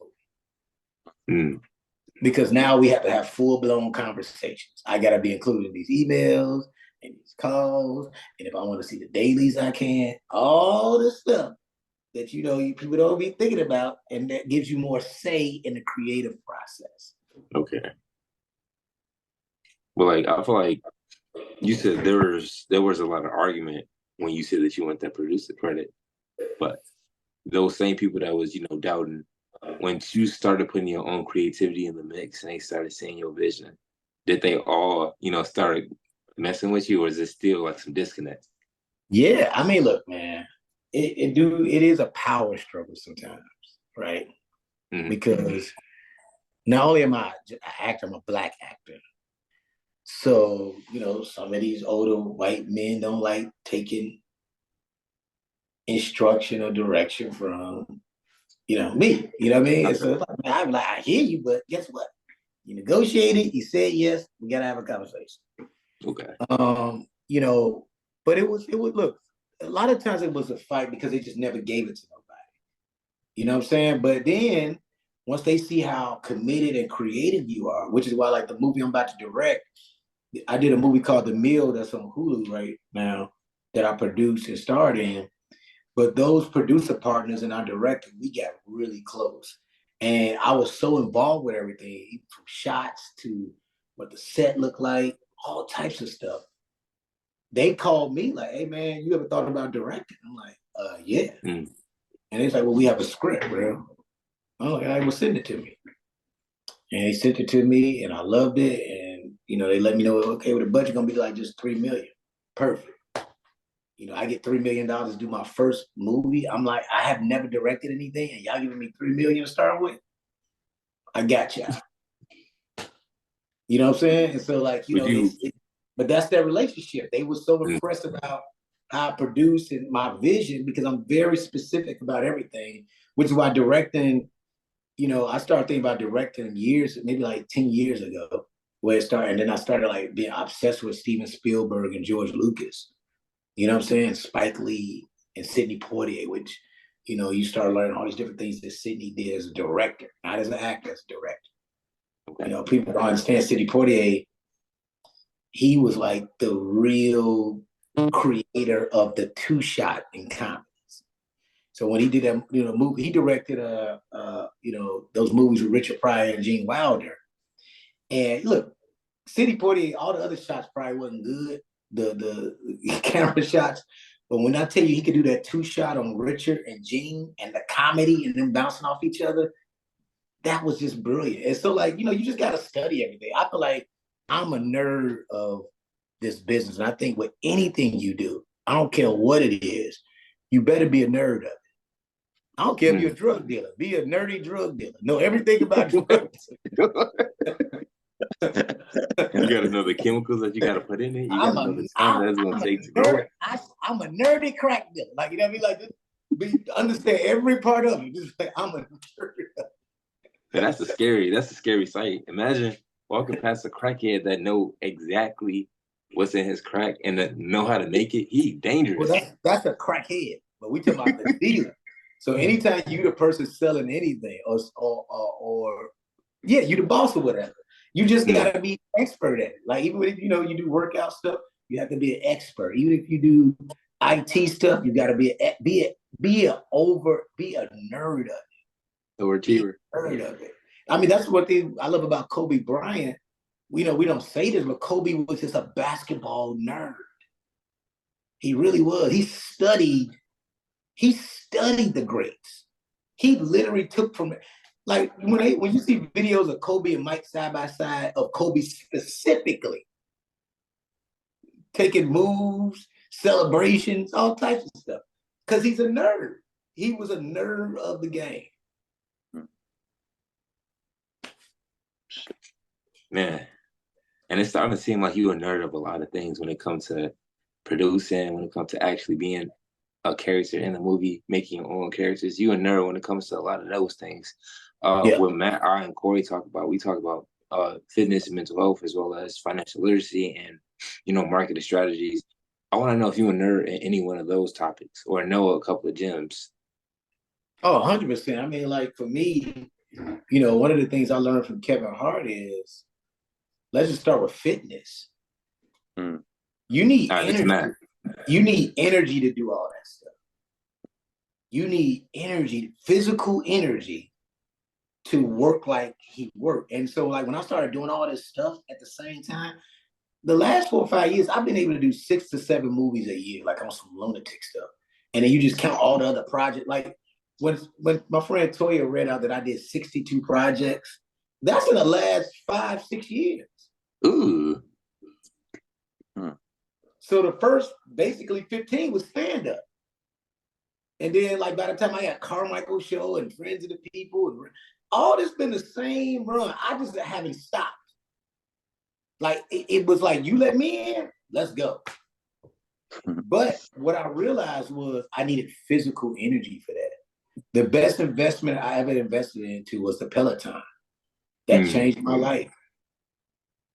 movie. Because now we have to have full-blown conversations. I got to be included in these emails and these calls. And if I want to see the dailies, I can. All this stuff that, people don't be thinking about. And that gives you more say in the creative process. Okay. But like, I feel like you said there was a lot of argument when you said that you want that producer credit. But those same people that was, doubting, when you started putting your own creativity in the mix and they started seeing your vision, did they all, start messing with you, or is it still like some disconnect? Yeah, I mean, look, man, it is a power struggle sometimes, right? Mm-hmm. Because not only am I an actor, I'm a Black actor. So, some of these older white men don't like taking instruction or direction from me, you know what I mean? So it's like, I'm like, I hear you, but guess what? You negotiated, you said yes, we gotta have a conversation. Okay. But it was look, a lot of times it was a fight because they just never gave it to nobody. You know what I'm saying? But then once they see how committed and creative you are, which is why like the movie I'm about to direct, I did a movie called The Mill that's on Hulu right now that I produced and starred in. But those producer partners and our director, we got really close. And I was so involved with everything, from shots to what the set looked like, all types of stuff. They called me like, hey, man, you ever thought about directing? I'm like, yeah. And it's like, well, we have a script, bro. I'm like, all right, well, send it to me. And they sent it to me, and I loved it. And, they let me know, okay, well, the budget going to be like just $3 million. Perfect. I get $3 million to do my first movie. I'm like, I have never directed anything, and y'all giving me $3 million to start with. I got y'all. You know what I'm saying? And so, like, but that's their relationship. They were so impressed about how I produce and my vision because I'm very specific about everything, which is why directing. I started thinking about directing maybe like 10 years ago, where it started, and then I started like being obsessed with Steven Spielberg and George Lucas. You know what I'm saying? Spike Lee and Sidney Poitier, which, you start learning all these different things that Sidney did as a director, not as an actor, as a director. Okay. People don't understand Sidney Poitier. He was like the real creator of the two-shot in comedies. So when he did that, movie, he directed, those movies with Richard Pryor and Gene Wilder. And look, City 48, all the other shots probably wasn't good, the camera shots. But when I tell you he could do that 2-shot on Richard and Gene and the comedy and them bouncing off each other, that was just brilliant. And so, like, you just got to study everything. I feel like I'm a nerd of this business. And I think with anything you do, I don't care what it is, you better be a nerd of it. I don't care if you're a drug dealer. Be a nerdy drug dealer. Know everything about drugs. You got to know the chemicals that you got to put in it. You got to know the time that's going to take to grow it. I'm a nerdy crack dealer. Like, you know what I mean? Like, understand every part of it. Just like, I'm a nerd. That's a scary sight. Imagine walking past a crackhead that know exactly what's in his crack and that know how to make it. He's dangerous. Well, that's a crackhead. But we talking about the dealer. So anytime you the person selling anything, or you the boss or whatever, you just gotta be an expert at it. Like, even if you do workout stuff, you have to be an expert. Even if you do IT stuff, you gotta be a nerd of it. Overachiever. Nerd of it. I mean, that's what I love about Kobe Bryant. We don't say this, but Kobe was just a basketball nerd. He really was. He studied the greats. He literally took from it. Like, when you see videos of Kobe and Mike side by side, of Kobe specifically taking moves, celebrations, all types of stuff, because he's a nerd. He was a nerd of the game. Man, and it's starting to seem like you're a nerd of a lot of things when it comes to producing, when it comes to actually being a character in the movie, making your own characters. You a nerd when it comes to a lot of those things. What Matt, I, and Corey talk about, we talk about fitness and mental health, as well as financial literacy and, marketing strategies. I want to know if you're a nerd in any one of those topics or know a couple of gems. Oh, 100%. I mean, like, for me, one of the things I learned from Kevin Hart is, let's just start with fitness. You need energy. You need energy to do all that stuff. You need energy, physical energy, to work like he worked. And so, like, when I started doing all this stuff at the same time, the last 4 or 5 years, I've been able to do 6 to 7 movies a year, like on some lunatic stuff. And then you just count all the other projects. Like, when my friend Toya read out that I did 62 projects, that's in the last 5-6 years. Ooh. So the first basically 15 was stand-up. And then, like, by the time I got Carmichael Show and Friends of the People, and all this been the same run. I just haven't stopped. Like, it was like, you let me in, let's go. But what I realized was I needed physical energy for that. The best investment I ever invested into was the Peloton. That changed my life.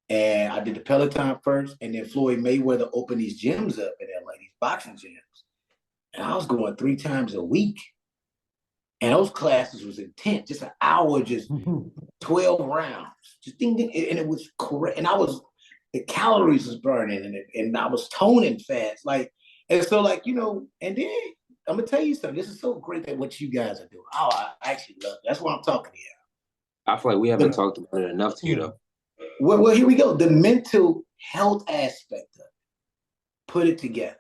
And I did the Peloton first, and then Floyd Mayweather opened these gyms up in LA, these boxing gyms. And I was going 3 times a week. And those classes was intense, just an hour, just 12 rounds. Just ding, ding, and it was correct. And the calories was burning, and I was toning fast. Like, and so, like, and then I'm gonna tell you something. This is so great that what you guys are doing. Oh, I actually love it. That's why I'm talking to you. I feel like we haven't talked about it enough to you, though. Well, here we go. The mental health aspect of it. Put it together.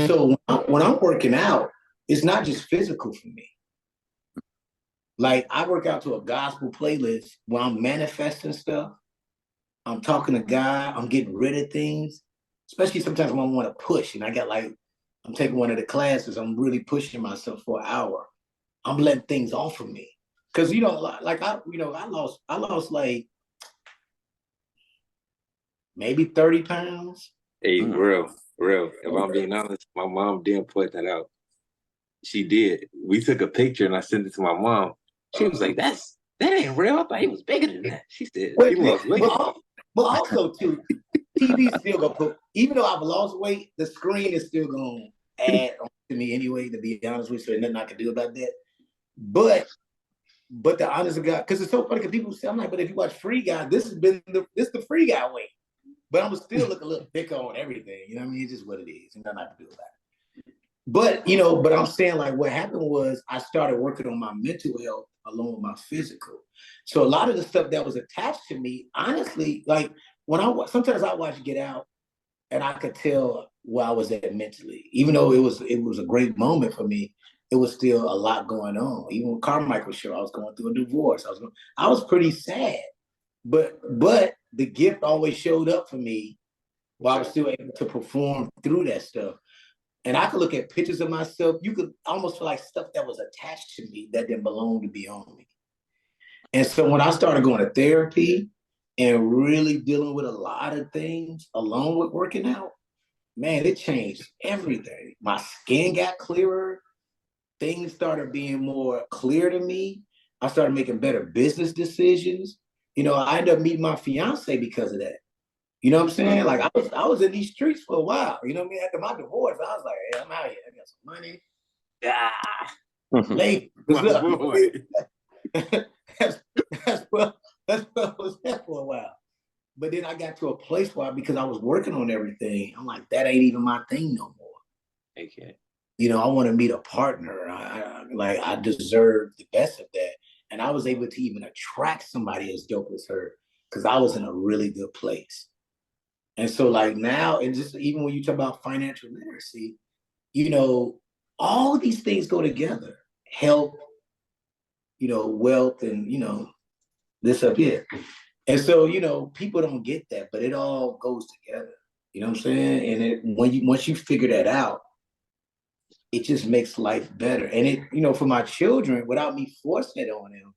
So when I'm working out, it's not just physical for me. Like, I work out to a gospel playlist where I'm manifesting stuff. I'm talking to God. I'm getting rid of things, especially sometimes when I want to push. And I'm taking one of the classes. I'm really pushing myself for an hour. I'm letting things off of me. Because, like, I lost like maybe 30 pounds. Hey, real. If I'm being honest, my mom didn't point that out. She did. We took a picture and I sent it to my mom. She was like, that ain't real. I thought he was bigger than that. She said, but also, too, TV still going to put, even though I've lost weight, the screen is still going to add on to me anyway, to be honest with you. So there's nothing I can do about that. But the honest of God, because it's so funny, because people say, I'm like, but if you watch Free Guy, this the Free Guy weight. But I'm still look a little thicker on everything. You know what I mean? It's just what it is. There's nothing I can do about it. But, but I'm saying, like, what happened was I started working on my mental health along with my physical. So a lot of the stuff that was attached to me, honestly, like sometimes I watch Get Out and I could tell where I was at mentally. Even though it was a great moment for me, it was still a lot going on. Even with Carmichael's show, I was going through a divorce. I was pretty sad. But the gift always showed up for me while I was still able to perform through that stuff. And I could look at pictures of myself. You could almost feel like stuff that was attached to me that didn't belong to be on me. And so when I started going to therapy and really dealing with a lot of things along with working out, man, it changed everything. My skin got clearer. Things started being more clear to me. I started making better business decisions. You know, I ended up meeting my fiance because of that. You know what I'm saying? Like I was in these streets for a while. You know what I mean? After my divorce, I was like, hey, I'm out here. I got some money. Late. What's up? that's what I was at for a while. But then I got to a place where, because I was working on everything, I'm like, that ain't even my thing no more. Okay. You know, I want to meet a partner. I deserve the best of that. And I was able to even attract somebody as dope as her because I was in a really good place. And so like now, and just even when you talk about financial literacy, you know, all of these things go together. Health, you know, wealth, and, you know, this up here. And so, you know, people don't get that, but it all goes together. You know what I'm saying? And once you figure that out, it just makes life better. And it, you know, for my children, without me forcing it on them,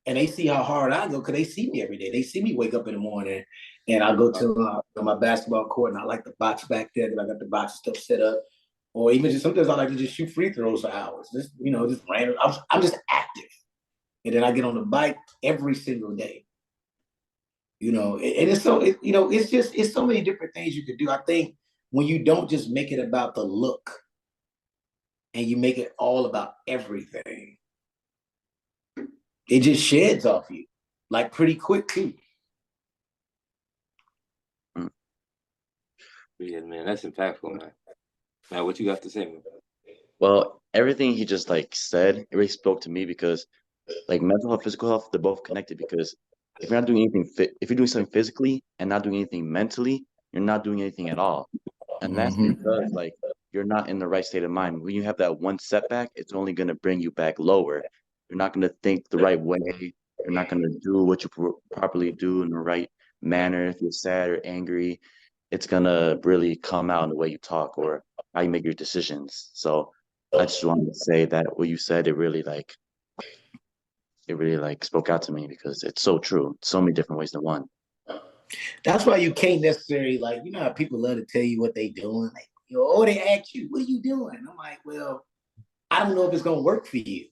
and they see how hard I go, because they see me every day. They see me wake up in the morning and I go to my basketball court and I like the box back there because I got the box stuff set up. Or even just sometimes I like to just shoot free throws for hours. Just, you know, just random. I'm just active. And then I get on the bike every single day. You know, and it's so, you know, it's so many different things you could do. I think when you don't just make it about the look and you make it all about everything, it just sheds off you, like pretty quick too. Yeah, man, that's impactful, man. Now, what you got to say, man? Well, everything he just like said, it really spoke to me because like mental health, physical health, they're both connected because if you're not doing anything if you're doing something physically and not doing anything mentally, you're not doing anything at all. And that's because like you're not in the right state of mind. When you have that one setback, it's only going to bring you back lower. You're not going to think the right way. You're not going to do what you properly do in the right manner. If you're sad or angry, it's going to really come out in the way you talk or how you make your decisions. So I just wanted to say that what you said, it really like spoke out to me because it's so true. So many different ways than one. That's why you can't necessarily, like, you know how people love to tell you what they doing. Like, you know, or they ask you, what are you doing? I'm like, well, I don't know if it's gonna work for you.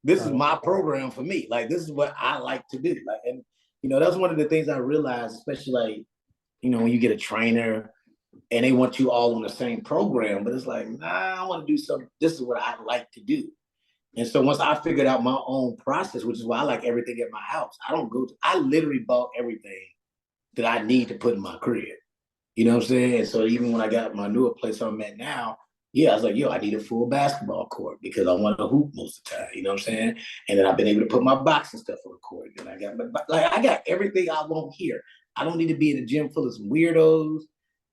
This is my program for me. Like, this is what I like to do. Like, and you know, that's one of the things I realized, especially like, you know, when you get a trainer and they want you all on the same program, but it's like, nah, I want to do something. This is what I like to do. And so once I figured out my own process, which is why I like everything at my house, I literally bought everything that I need to put in my crib. You know what I'm saying? And so even when I got my newer place I'm at now, yeah, I was like, yo, I need a full basketball court because I want to hoop most of the time. You know what I'm saying? And then I've been able to put my boxing stuff on the court. And I got everything I want here. I don't need to be in a gym full of some weirdos,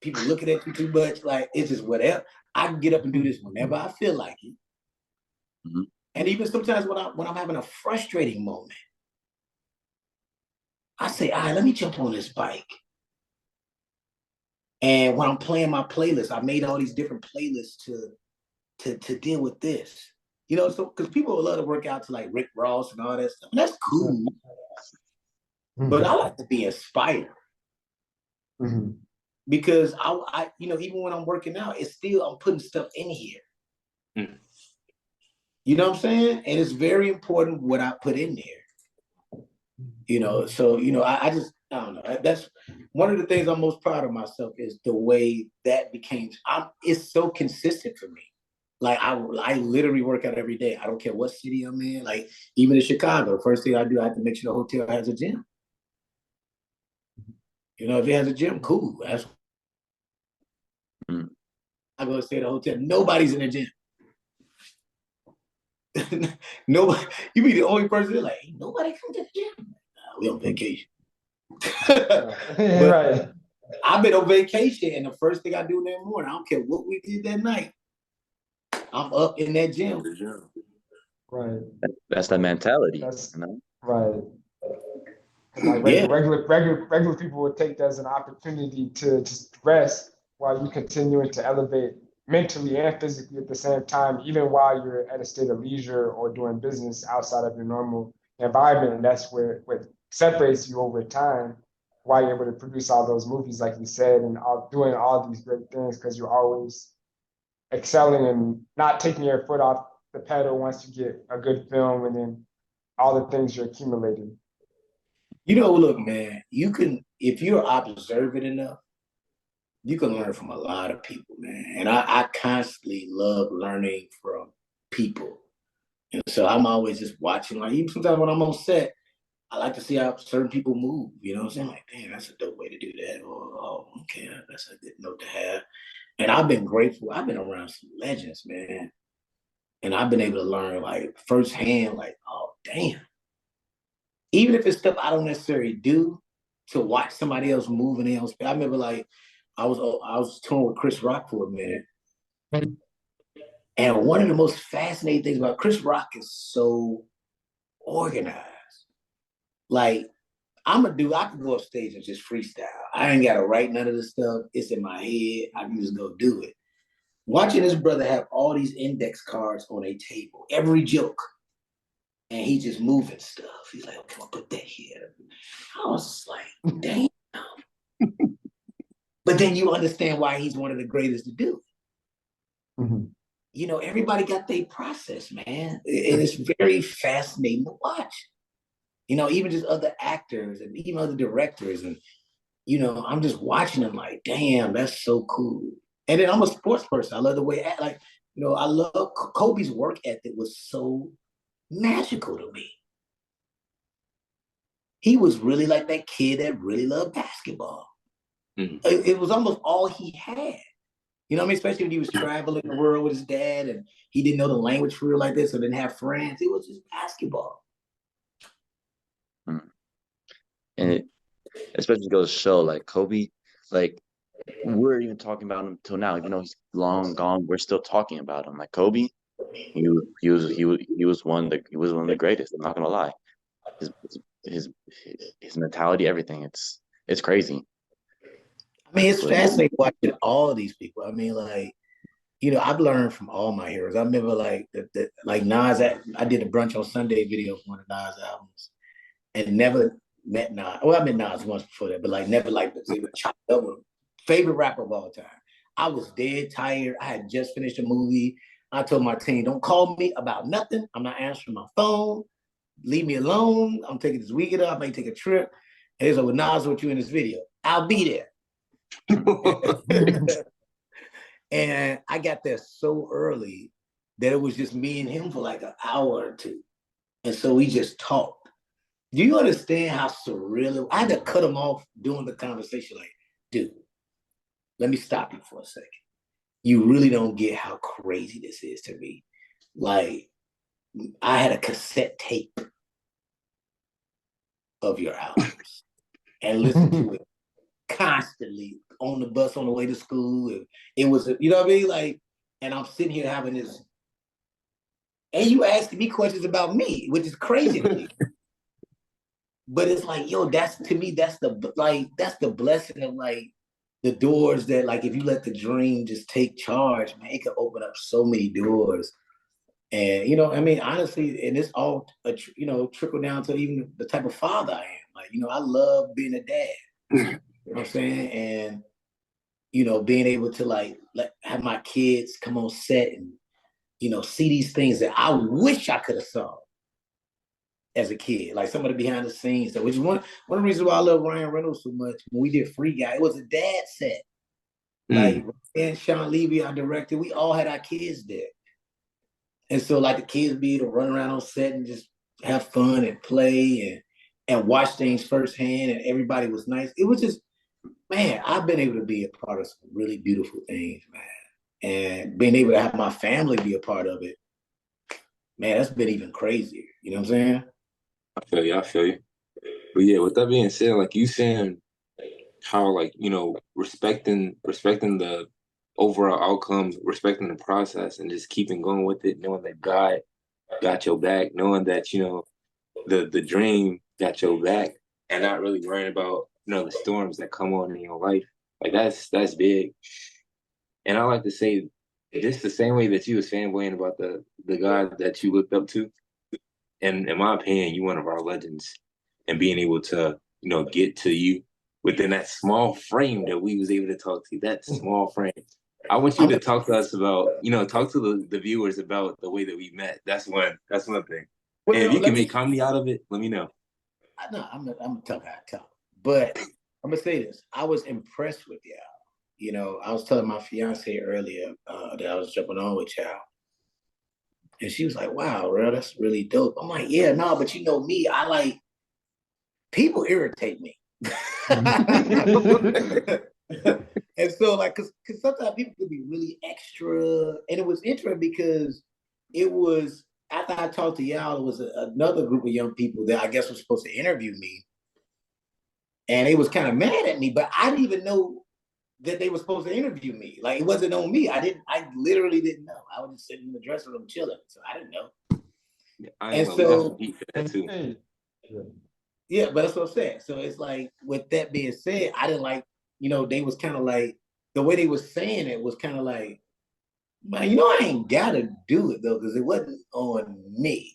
people looking at you too much. Like, it's just whatever. I can get up and do this whenever I feel like it. Mm-hmm. And even sometimes when I'm having a frustrating moment, I say, all right, let me jump on this bike. And when I'm playing my playlist, I made all these different playlists to deal with this. You know, so because people would love to work out to like Rick Ross and all that stuff. And that's cool. But I like to be inspired. Because I, you know, even when I'm working out, it's still, I'm putting stuff in here. You know what I'm saying? And it's very important what I put in there. You know, so, you know, I don't know. That's one of the things I'm most proud of myself is the way that became, it's so consistent for me. Like I literally work out every day. I don't care what city I'm in. Like even in Chicago, the first thing I do, I have to make sure the hotel has a gym. You know, if it has a gym, cool. I go stay at a hotel. Nobody's in the gym. nobody, you be the only person like, ain't nobody come to the gym. Nah, we on vacation. But Right. I've been on vacation, and the first thing I do in the morning, I don't care what we did that night, I'm up in that gym. Right. That's the mentality. That's You know? right. Like Yeah. regular people would take that as an opportunity to just rest while you continuing to elevate mentally and physically at the same time, even while you're at a state of leisure or doing business outside of your normal environment. And that's where what separates you over time, why you're able to produce all those movies, like you said, and doing all these great things, because you're always excelling and not taking your foot off the pedal once you get a good film, and then all the things you're accumulating. You know, look, man, you can, if you're observant enough, you can learn from a lot of people, man. And I constantly love learning from people. And so I'm always just watching, like, even sometimes when I'm on set, I like to see how certain people move. You know what I'm saying? Like, damn, that's a dope way to do that. Or, oh, okay, that's a good note to have. And I've been grateful. I've been around some legends, man. And I've been able to learn, like, firsthand, like, oh, damn. Even if it's stuff I don't necessarily do, to watch somebody else move and else. I remember, like, I was touring with Chris Rock for a minute. And one of the most fascinating things about Chris Rock is so organized. Like, I'm a dude, I can go up stage and just freestyle. I ain't got to write none of this stuff. It's in my head. I can just go do it. Watching this brother have all these index cards on a table, every joke, and he just moving stuff. He's like, okay, I'll put that here. I was like, damn. But then you understand why he's one of the greatest to do it. Mm-hmm. You know, everybody got their process, man. And it's very fascinating to watch. You know, even just other actors and even other directors. And, you know, I'm just watching them like, damn, that's so cool. And then I'm a sports person. I love the way, like, you know, I love Kobe's work ethic was so magical to me. He was really like that kid that really loved basketball. Mm-hmm. It was almost all he had. You know what I mean? Especially when he was traveling the world with his dad and he didn't know the language for real like this, so didn't have friends. It was just basketball. And it especially goes to show, like, Kobe, like, we're even talking about him till now, even though he's long gone, we're still talking about him. Like, Kobe, he was one of the greatest. I'm not gonna lie. His mentality, everything, it's crazy. I mean, it's fascinating watching all of these people. I mean, like, you know, I've learned from all my heroes. I remember, like, like Nas. I did a Brunch on Sunday video for one of Nas albums, and never met Nas. Well, I met Nas once before that, but like never like chopped up with him. Favorite rapper of all time. I was dead tired. I had just finished a movie. I told my team, don't call me about nothing. I'm not answering my phone. Leave me alone. I'm taking this weekend off. I may take a trip. And he's like, well, Nas, what you in this video? I'll be there. And I got there so early that it was just me and him for like an hour or two. And so we just talked. Do you understand how surreal? I had to cut him off during the conversation. Like, dude, let me stop you for a second. You really don't get how crazy this is to me. Like, I had a cassette tape of your albums and listened to it constantly on the bus on the way to school. It was, you know what I mean? Like, and I'm sitting here having this, and you asking me questions about me, which is crazy to me. But it's like, yo, that's, to me, that's the blessing of, like, the doors that, like, if you let the dream just take charge, man, it can open up so many doors. And, you know, I mean, honestly, and it's all, you know, trickle down to even the type of father I am. Like, you know, I love being a dad. You know what I'm saying? And, you know, being able to, like, have my kids come on set and, you know, see these things that I wish I could have saw as a kid, like some of the behind the scenes stuff, which is one of the reasons why I love Ryan Reynolds so much. When we did Free Guy, it was a dad set. Like, and Sean Levy, our director, we all had our kids there. And so, like, the kids be able to run around on set and just have fun and play and watch things firsthand, and everybody was nice. It was just, man, I've been able to be a part of some really beautiful things, man. And being able to have my family be a part of it, man, that's been even crazier. You know what I'm saying? I feel you. I feel you. But yeah, with that being said, like you saying how like, you know, respecting the overall outcomes, respecting the process and just keeping going with it, knowing that God got your back, knowing that, you know, the dream got your back and not really worrying about, you know, the storms that come on in your life. Like that's big. And I like to say just the same way that you was fanboying about the guy that you looked up to. And in my opinion, you one of our legends and being able to, you know, get to you within that small frame that we was able to talk to, that small frame. I want you to talk to us about, you know, talk to the viewers about the way that we met. That's one thing. Well, And if you can make comedy out of it, let me know. No, I'm a tough guy, tough. But I'm gonna say this: I was impressed with y'all. You know, I was telling my fiance earlier that I was jumping on with y'all, and she was like, "Wow, bro, that's really dope." I'm like, "Yeah, no, but you know me, I like people irritate me." And so, like, cause sometimes people can be really extra, and it was interesting because it was after I talked to y'all, it was another group of young people that I guess was supposed to interview me, and they was kind of mad at me, but I didn't even know that they were supposed to interview me. Like it wasn't on me. I literally didn't know. I was just sitting in the dressing room chilling, so I didn't know. Yeah, and so, that too. Yeah, but that's what I'm saying. So it's like, with that being said, I didn't like, you know, they was kind of like, the way they was saying it was kind of like, man, you know, I ain't gotta do it though, because it wasn't on me.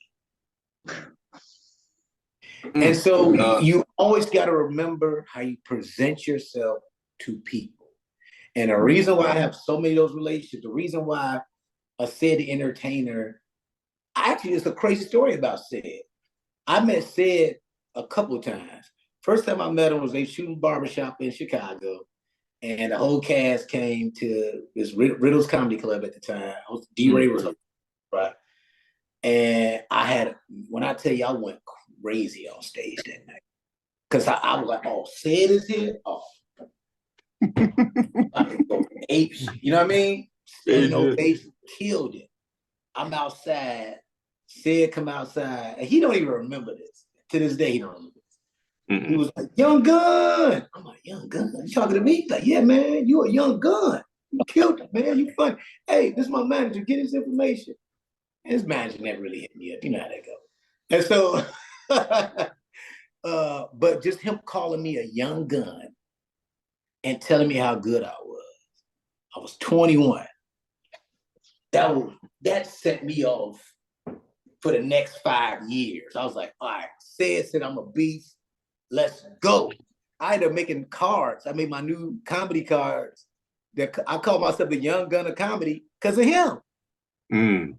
And so you always got to remember how you present yourself to people. And the reason why I have so many of those relationships, the reason why Sid the Entertainer, actually, it's a crazy story about Sid. I met Sid a couple of times. First time I met him was they shooting barbershop in Chicago, and the whole cast came to this Riddle's Comedy Club at the time. D-Ray was up, right? And when I tell you, I went crazy on stage that night. Because I was like, oh, Sid is here? Oh. I go apes, you know what I mean? Standing ovation, killed it. I'm outside. Sid come outside, and he don't even remember this. To this day, he don't remember this. He was like, Young Gun. I'm like, Young Gun? You talking to me? He's like, yeah, man, you a young gun. You killed it, man. You funny. Hey, this is my manager. Get his information. And his manager never really hit me up. You know how that go. And so, but just him calling me a young gun and telling me how good I was. I was 21. That set me off for the next 5 years. I was like, all right, said I'm a beast. Let's go. I ended up making cards. I made my new comedy cards. That I call myself the young gun of comedy because of him. You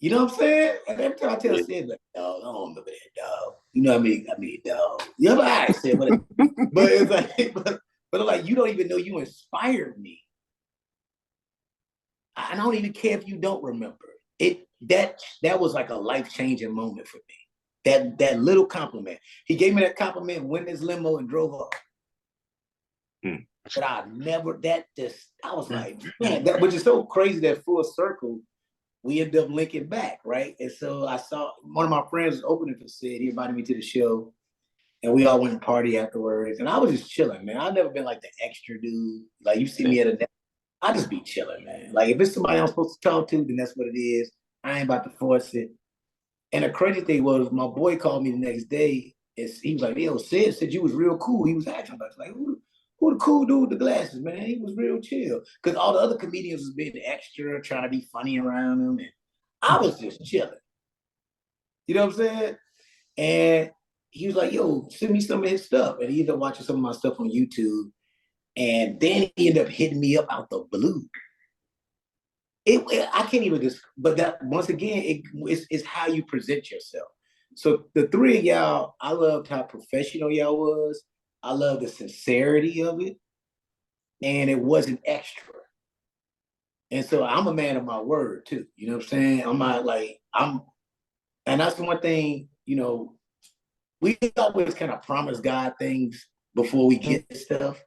know what I'm saying? And every time I tell Sid, like, dog, I don't remember that, dog. You know what I mean? I mean, dog. You know what I said? But it's like, but I'm like, you don't even know you inspired me. I don't even care if you don't remember it. That was like a life-changing moment for me. That little compliment. He gave me that compliment, went in his limo and drove off. But I was like, man, which is so crazy that full circle, we ended up linking back, right? And so I saw one of my friends was opening for Sid. He invited me to the show, and we all went and party afterwards. And I was just chilling, man. I've never been like the extra dude. Like you see me at a, I just be chilling, man. Like if it's somebody I'm supposed to talk to, then that's what it is. I ain't about to force it. And the crazy thing was, my boy called me the next day. He was like, yo, Sid said you was real cool. He was asking about you. Like, who the cool dude with the glasses, man? He was real chill. Because all the other comedians was being extra, trying to be funny around him. And I was just chilling. You know what I'm saying? And he was like, yo, send me some of his stuff. And he ended up watching some of my stuff on YouTube. And then he ended up hitting me up out the blue. I can't even just, but that once again, it's how you present yourself. So the three of y'all, I loved how professional y'all was. I love the sincerity of it, and it wasn't extra. And so I'm a man of my word too. You know what I'm saying? And that's the one thing, you know, we always kind of promise God things before we get stuff.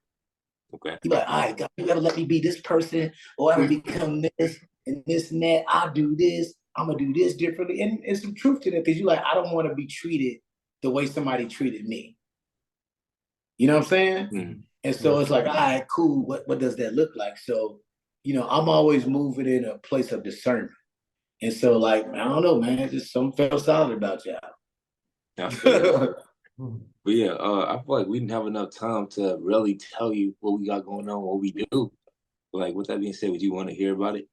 Okay. You're like, all right, God, you ever let me be this person or ever become this and this and that? I'll do this. I'm gonna do this differently. And it's some truth to that, because you're like, I don't want to be treated the way somebody treated me. You know what I'm saying? Mm. And so it's like, all right, cool. What does that look like? So, I'm always moving in a place of discernment. And so, like, I don't know, man, just something felt solid about y'all. But yeah, I feel like we didn't have enough time to really tell you what we got going on, what we do. Like, with that being said, would you want to hear about it?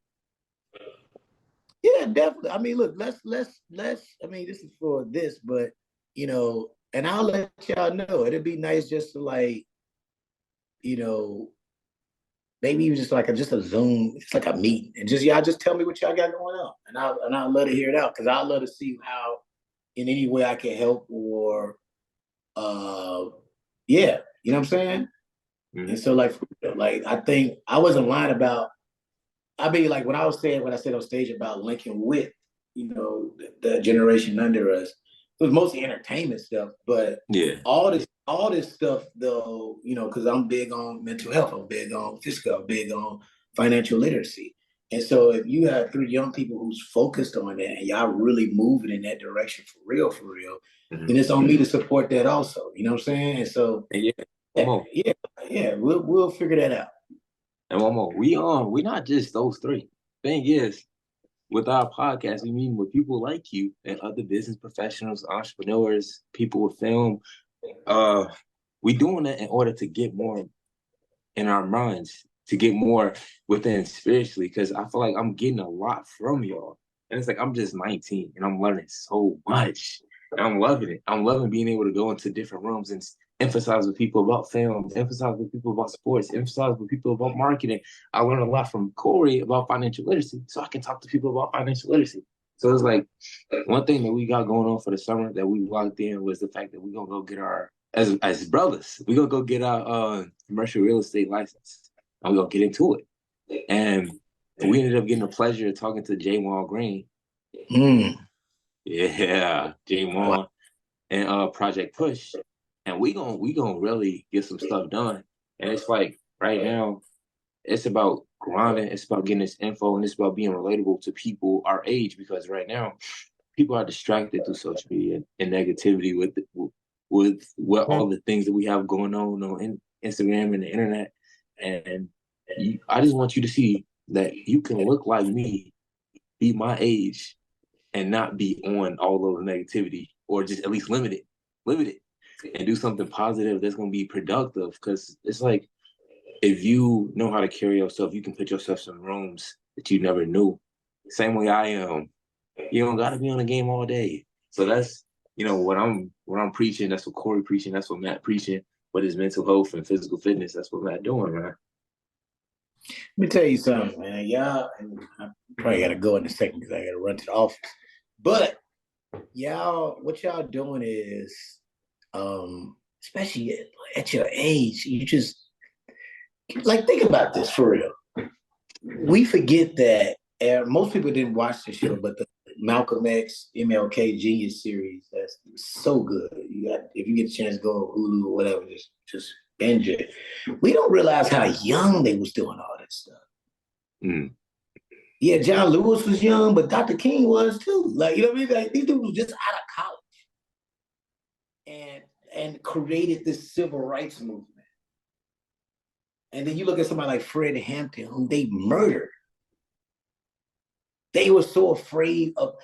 Yeah, definitely. I mean, look, let's. I mean, this is for this, but and I'll let y'all know. It'd be nice just to like, maybe even just like a Zoom, it's like a meeting, and y'all just tell me what y'all got going on, and I'll love to hear it out, because I'd love to see how in any way I can help, or yeah, you know what I'm saying? Mm-hmm. And so like I think I wasn't lying about, I mean, like when I said on stage about linking with, the generation under us, it was mostly entertainment stuff, but yeah, all this stuff though, because I'm big on mental health, I'm big on fiscal, I'm big on financial literacy. And so if you have 3 young people who's focused on that, and y'all really moving in that direction for real, mm-hmm. then it's on me to support that also. You know what I'm saying? And so we'll figure that out. And one more, we're not just those 3. Thing is, with our podcast, we meet with people like you and other business professionals, entrepreneurs, people with film. We're doing that in order to get more in our minds, to get more within spiritually, because I feel like I'm getting a lot from y'all. And it's like, I'm just 19 and I'm learning so much. And I'm loving it. I'm loving being able to go into different rooms and emphasize with people about film, emphasize with people about sports, emphasize with people about marketing. I learned a lot from Corey about financial literacy, so I can talk to people about financial literacy. So it's like, one thing that we got going on for the summer that we locked in was the fact that we're going to go get our, as brothers, we're going to go get our commercial real estate license. And we're going to get into it. And we ended up getting the pleasure of talking to J. Wall Green. Yeah, J. Wall and Project Push. And we gonna really get some stuff done. And it's like, right now, it's about grinding, it's about getting this info, and it's about being relatable to people our age, because right now, people are distracted through social media and negativity with what all the things that we have going on Instagram and the internet. And I just want you to see that you can look like me, be my age, and not be on all those negativity, or just at least limit it, and do something positive that's going to be productive. Because it's like, if you know how to carry yourself, you can put yourself in rooms that you never knew. Same way I am. You don't got to be on the game all day. So that's, what I'm preaching. That's what Corey preaching. That's what Matt preaching. What is mental health and physical fitness? That's what Matt doing, man. Let me tell you something, man. Y'all, I probably got to go in a second because I got to run to the office. But y'all, what y'all doing is, especially at your age, you just, like, think about this for real. We forget that most people didn't watch the show, but the Malcolm X, MLK Genius series, that's so good. If you get a chance, go on Hulu or whatever, just binge it. We don't realize how young they was doing all that stuff. Yeah, John Lewis was young, but Dr. King was too. Like, you know what I mean? Like, these dudes were just out of college and created this civil rights movement. And then you look at somebody like Fred Hampton, whom they murdered. They were so afraid of,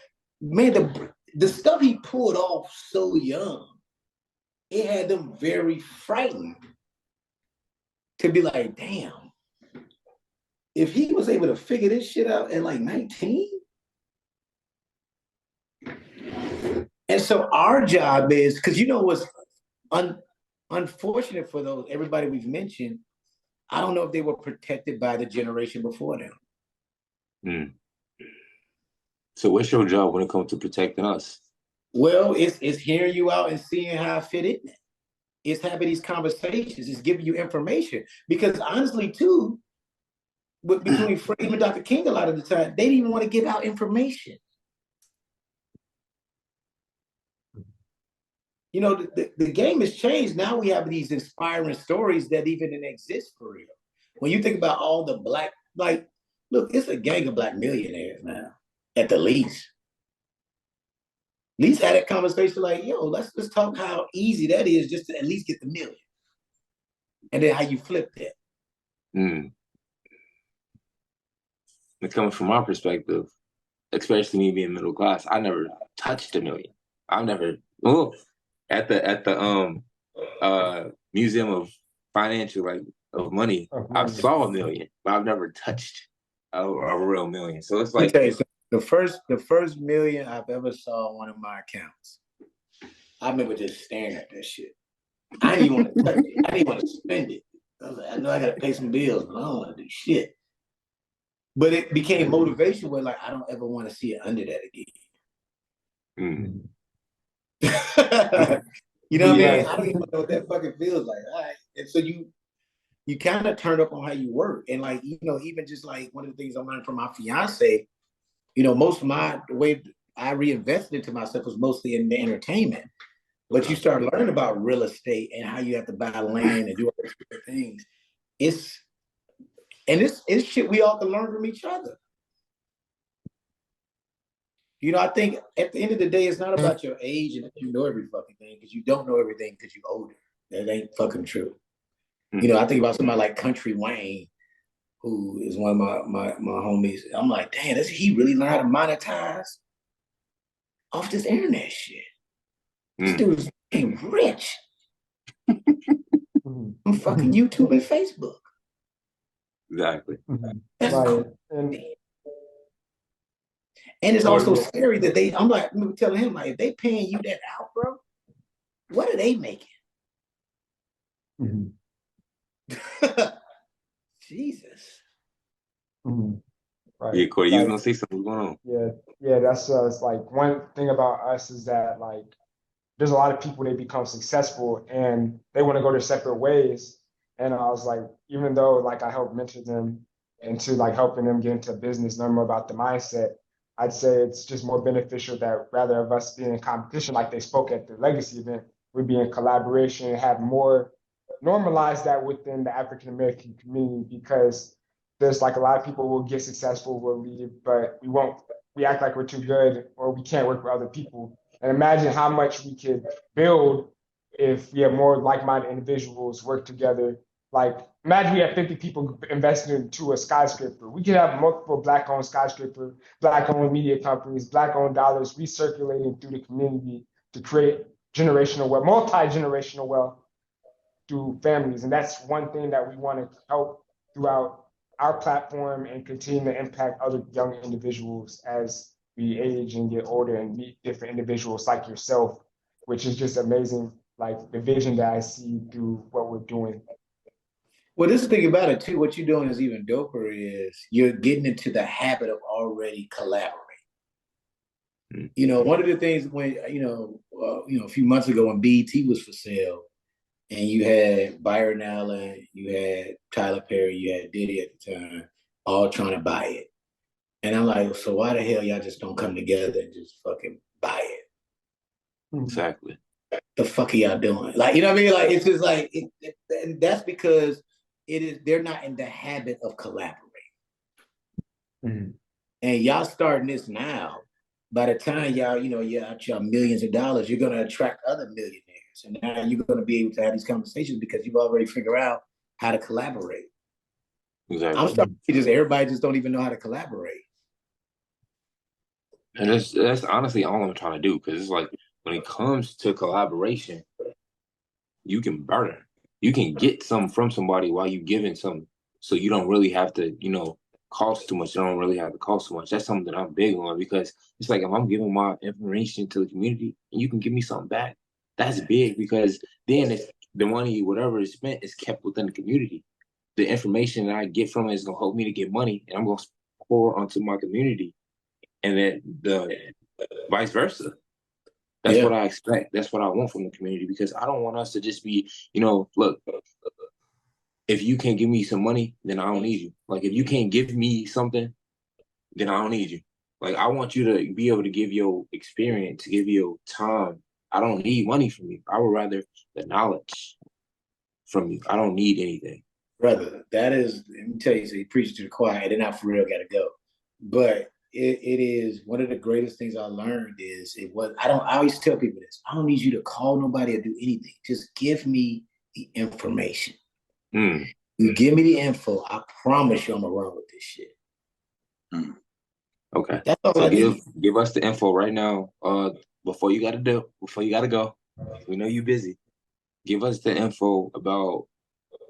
man, the stuff he pulled off so young, it had them very frightened to be like, damn, if he was able to figure this shit out at like 19. And so our job is, because what's unfortunate for everybody we've mentioned, I don't know if they were protected by the generation before them. So what's your job when it comes to protecting us? Well, it's hearing you out and seeing how I fit in. It's having these conversations. It's giving you information. Because honestly, too, between Freddie and Dr. King, a lot of the time, they didn't even want to give out information. The game has changed. Now we have these inspiring stories that even didn't exist for real. When you think about all the black, like, look, it's a gang of black millionaires now. at the least. At least have that conversation like, yo, let's talk how easy that is just to at least get the million. And then how you flip that. It's coming from my perspective, especially me being middle class, I never touched a million. I've never at the Museum of Financial of Money, I saw a million, but I've never touched a real million. So it's like the first million I've ever saw on one of my accounts. I remember just staring at that shit. I didn't even want to touch it. I didn't want to spend it. I was like, I know I gotta pay some bills, but I don't want to do shit. But it became motivation where like I don't ever want to see it under that again. You know what I mean? I don't even know what that fucking feels like. All right. And so you kind of turn up on how you work. And like, you know, even just like one of the things I learned from my fiance, you know, most of the way I reinvested into myself was mostly in the entertainment. But you start learning about real estate and how you have to buy land and do all these different things. It's shit we all can learn from each other. You know, I think at the end of the day, it's not about your age and that you know every fucking thing, because you don't know everything because you're older. That ain't fucking true. You know, I think about somebody like Country Wayne, who is one of my homies. I'm like, damn, does he really learn how to monetize off this internet shit? This dude's getting rich. I'm fucking YouTube and Facebook. Exactly. That's cool. And it's also scary that I'm telling him, like, if they paying you that out, bro, what are they making? Jesus. Right. Yeah, Corey, you was gonna say something going on. Yeah, that's it's like one thing about us is that like there's a lot of people, they become successful and they want to go their separate ways. And I was like, even though like I helped mentor them into like helping them get into business, learn more about the mindset, I'd say it's just more beneficial that rather of us being in competition, like they spoke at the legacy event, we'd be in collaboration and have more normalize that within the African American community, because there's like a lot of people will get successful, will leave, but we act like we're too good or we can't work with other people. And imagine how much we could build if we have more like-minded individuals work together. Like, imagine we have 50 people investing into a skyscraper. We could have multiple Black-owned skyscraper, Black-owned media companies, Black-owned dollars recirculating through the community to create generational wealth, multi-generational wealth through families. And that's one thing that we want to help throughout our platform and continue to impact other young individuals as we age and get older and meet different individuals like yourself, which is just amazing, like the vision that I see through what we're doing. Well, this thing about it too, what you're doing is even doper is you're getting into the habit of already collaborating. You know, one of the things when, a few months ago when BET was for sale and you had Byron Allen, you had Tyler Perry, you had Diddy at the time, all trying to buy it. And I'm like, so why the hell y'all just don't come together and just fucking buy it? Exactly. The fuck are y'all doing? Like, you know what I mean? Like, it's just like, and that's because they're not in the habit of collaborating. And y'all starting this now. By the time y'all, you're out your millions of dollars, you're going to attract other millionaires. And now you're going to be able to have these conversations because you've already figured out how to collaborate. Exactly. I'm starting to see everybody just don't even know how to collaborate. And that's honestly all I'm trying to do, because it's like when it comes to collaboration, you can burn. You can get some from somebody while you giving some, so you don't really have to, cost too much. You don't really have to cost too much. That's something that I'm big on, because it's like if I'm giving my information to the community and you can give me something back, that's big, because then it's the money, whatever is spent, is kept within the community. The information that I get from it is gonna help me to get money, and I'm gonna pour onto my community, and then the vice versa. That's what I expect. That's what I want from the community, because I don't want us to just be, look, if you can't give me some money, then I don't need you. Like, if you can't give me something, then I don't need you. Like, I want you to be able to give your experience, give your time. I don't need money from you. I would rather the knowledge from you. I don't need anything. Brother, that is, let me tell you, so you preach to the choir, and then I for real got to go. But it is one of the greatest things I learned is I always tell people this. I don't need you to call nobody or do anything. Just give me the information. You give me the info, I promise you I'm gonna run with this shit. Okay. That's all So I need. give us the info right now. Before you gotta go. We know you're busy. Give us the info about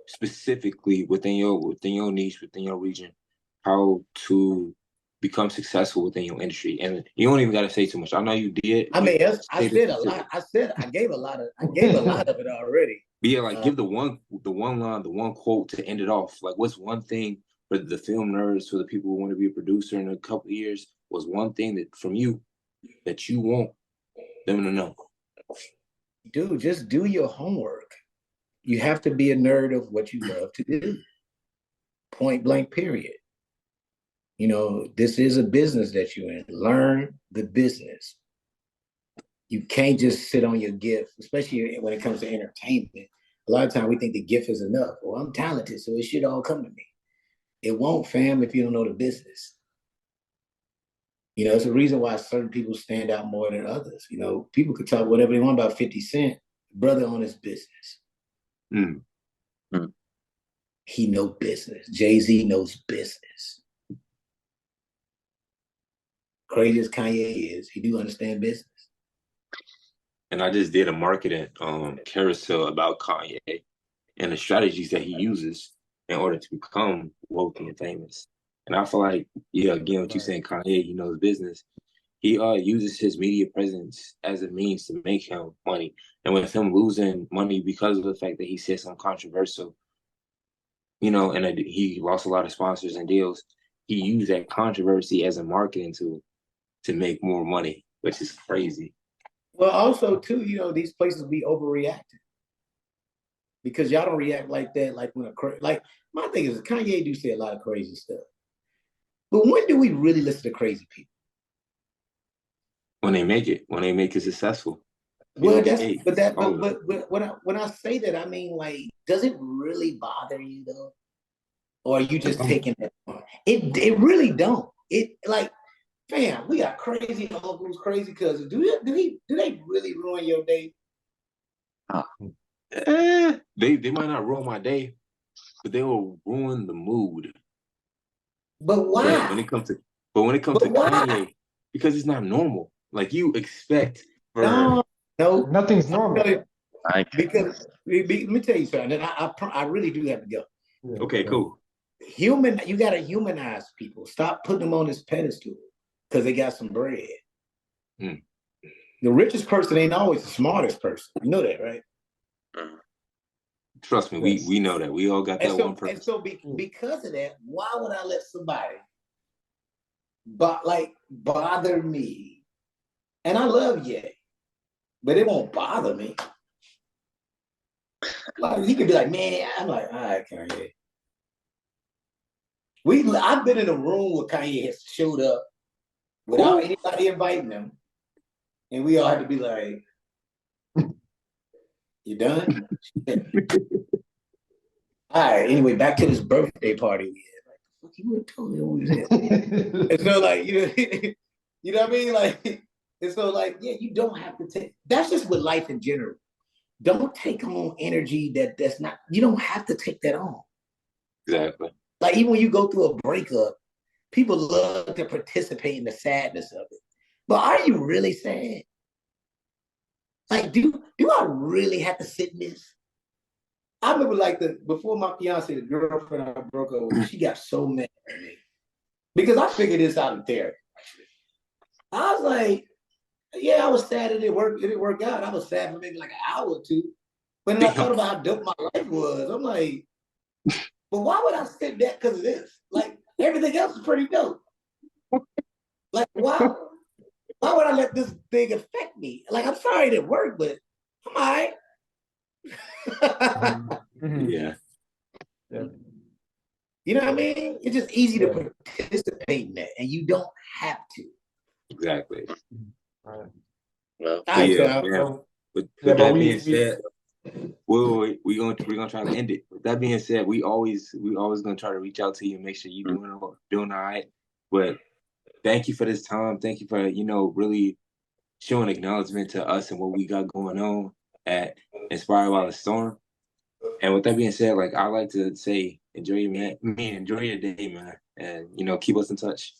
specifically within your niche, within your region, how to become successful within your industry. And you don't even gotta say too much. I know you did. I mean, I said a lot. I gave a lot of it already. But yeah, like give the one line, the one quote to end it off. Like, what's one thing for the film nerds, for the people who want to be a producer in a couple of years, was one thing that from you that you want them to know? Dude, just do your homework. You have to be a nerd of what you love to do. Point blank, period. You know, this is a business that you're in. Learn the business. You can't just sit on your gift, especially when it comes to entertainment. A lot of times we think the gift is enough. Well, I'm talented, so it should all come to me. It won't, fam, if you don't know the business. You know, it's a reason why certain people stand out more than others. You know, people could talk whatever they want about 50 Cent. Brother on his business. He knows business. Jay-Z knows business. Crazy as Kanye is, he do understand business. And I just did a marketing carousel about Kanye and the strategies that he uses in order to become wealthy and famous. And I feel like, yeah, again, what you're saying, Kanye, he knows business. He uses his media presence as a means to make him money. And with him losing money because of the fact that he said something controversial, you know, and he lost a lot of sponsors and deals, he used that controversy as a marketing tool to make more money, which is crazy. Well, also, too, you know, these places be overreacting. Because y'all don't react like that, like when like my thing is Kanye do say a lot of crazy stuff. But when do we really listen to crazy people? When they make it successful. Well, but when I say that, I mean, like, does it really bother you though? Or are you just taking that on? It really don't. It like, fam, we got crazy uncles, crazy cousins. Do they really ruin your day? They might not ruin my day, but they will ruin the mood. But why? But when it comes to Kanye, because it's not normal. Like you expect for no, nothing's normal. Because let me tell you something. And I really do have to go. Yeah, okay, cool. You gotta humanize people. Stop putting them on this pedestal because they got some bread. The richest person ain't always the smartest person. You know that, right? Trust me, we know that. We all got that one person. And so because of that, why would I let somebody bother me? And I love Ye, but it won't bother me. Like he could be like, man, I'm like, all right, Kanye. I've been in a room where Kanye has showed up without anybody inviting him, and we all had to be like, "You done?" All right. Anyway, back to this birthday party we had. Like, fuck, you would have told me what was it. And so, like, you know what I mean? Like, and so, like, yeah, you don't have to take. That's just with life in general. Don't take on energy that's not. You don't have to take that on. Exactly. Like even when you go through a breakup, people love to participate in the sadness of it. But are you really sad? Like, do I really have to sit in this? I remember like before my fiance, the girlfriend I broke up with, she got so mad at me because I figured this out in therapy. I was like, yeah, I was sad it didn't work out. I was sad for maybe like an hour or two. But then I thought about how dope my life was. I'm like, but why would I sit that because of this? Like everything else is pretty dope. Like why would I let this thing affect me? Like I'm sorry it didn't work, but I'm all right. Yeah. You know what I mean? It's just easy to participate in that, and you don't have to. Exactly. Well, With that being said, we're gonna try to end it. With that being said, we always gonna try to reach out to you and make sure you're doing all right. But thank you for this time. Thank you for, really showing acknowledgement to us and what we got going on at Inspired by the Storm. And with that being said, like I like to say, enjoy your day, man, and keep us in touch.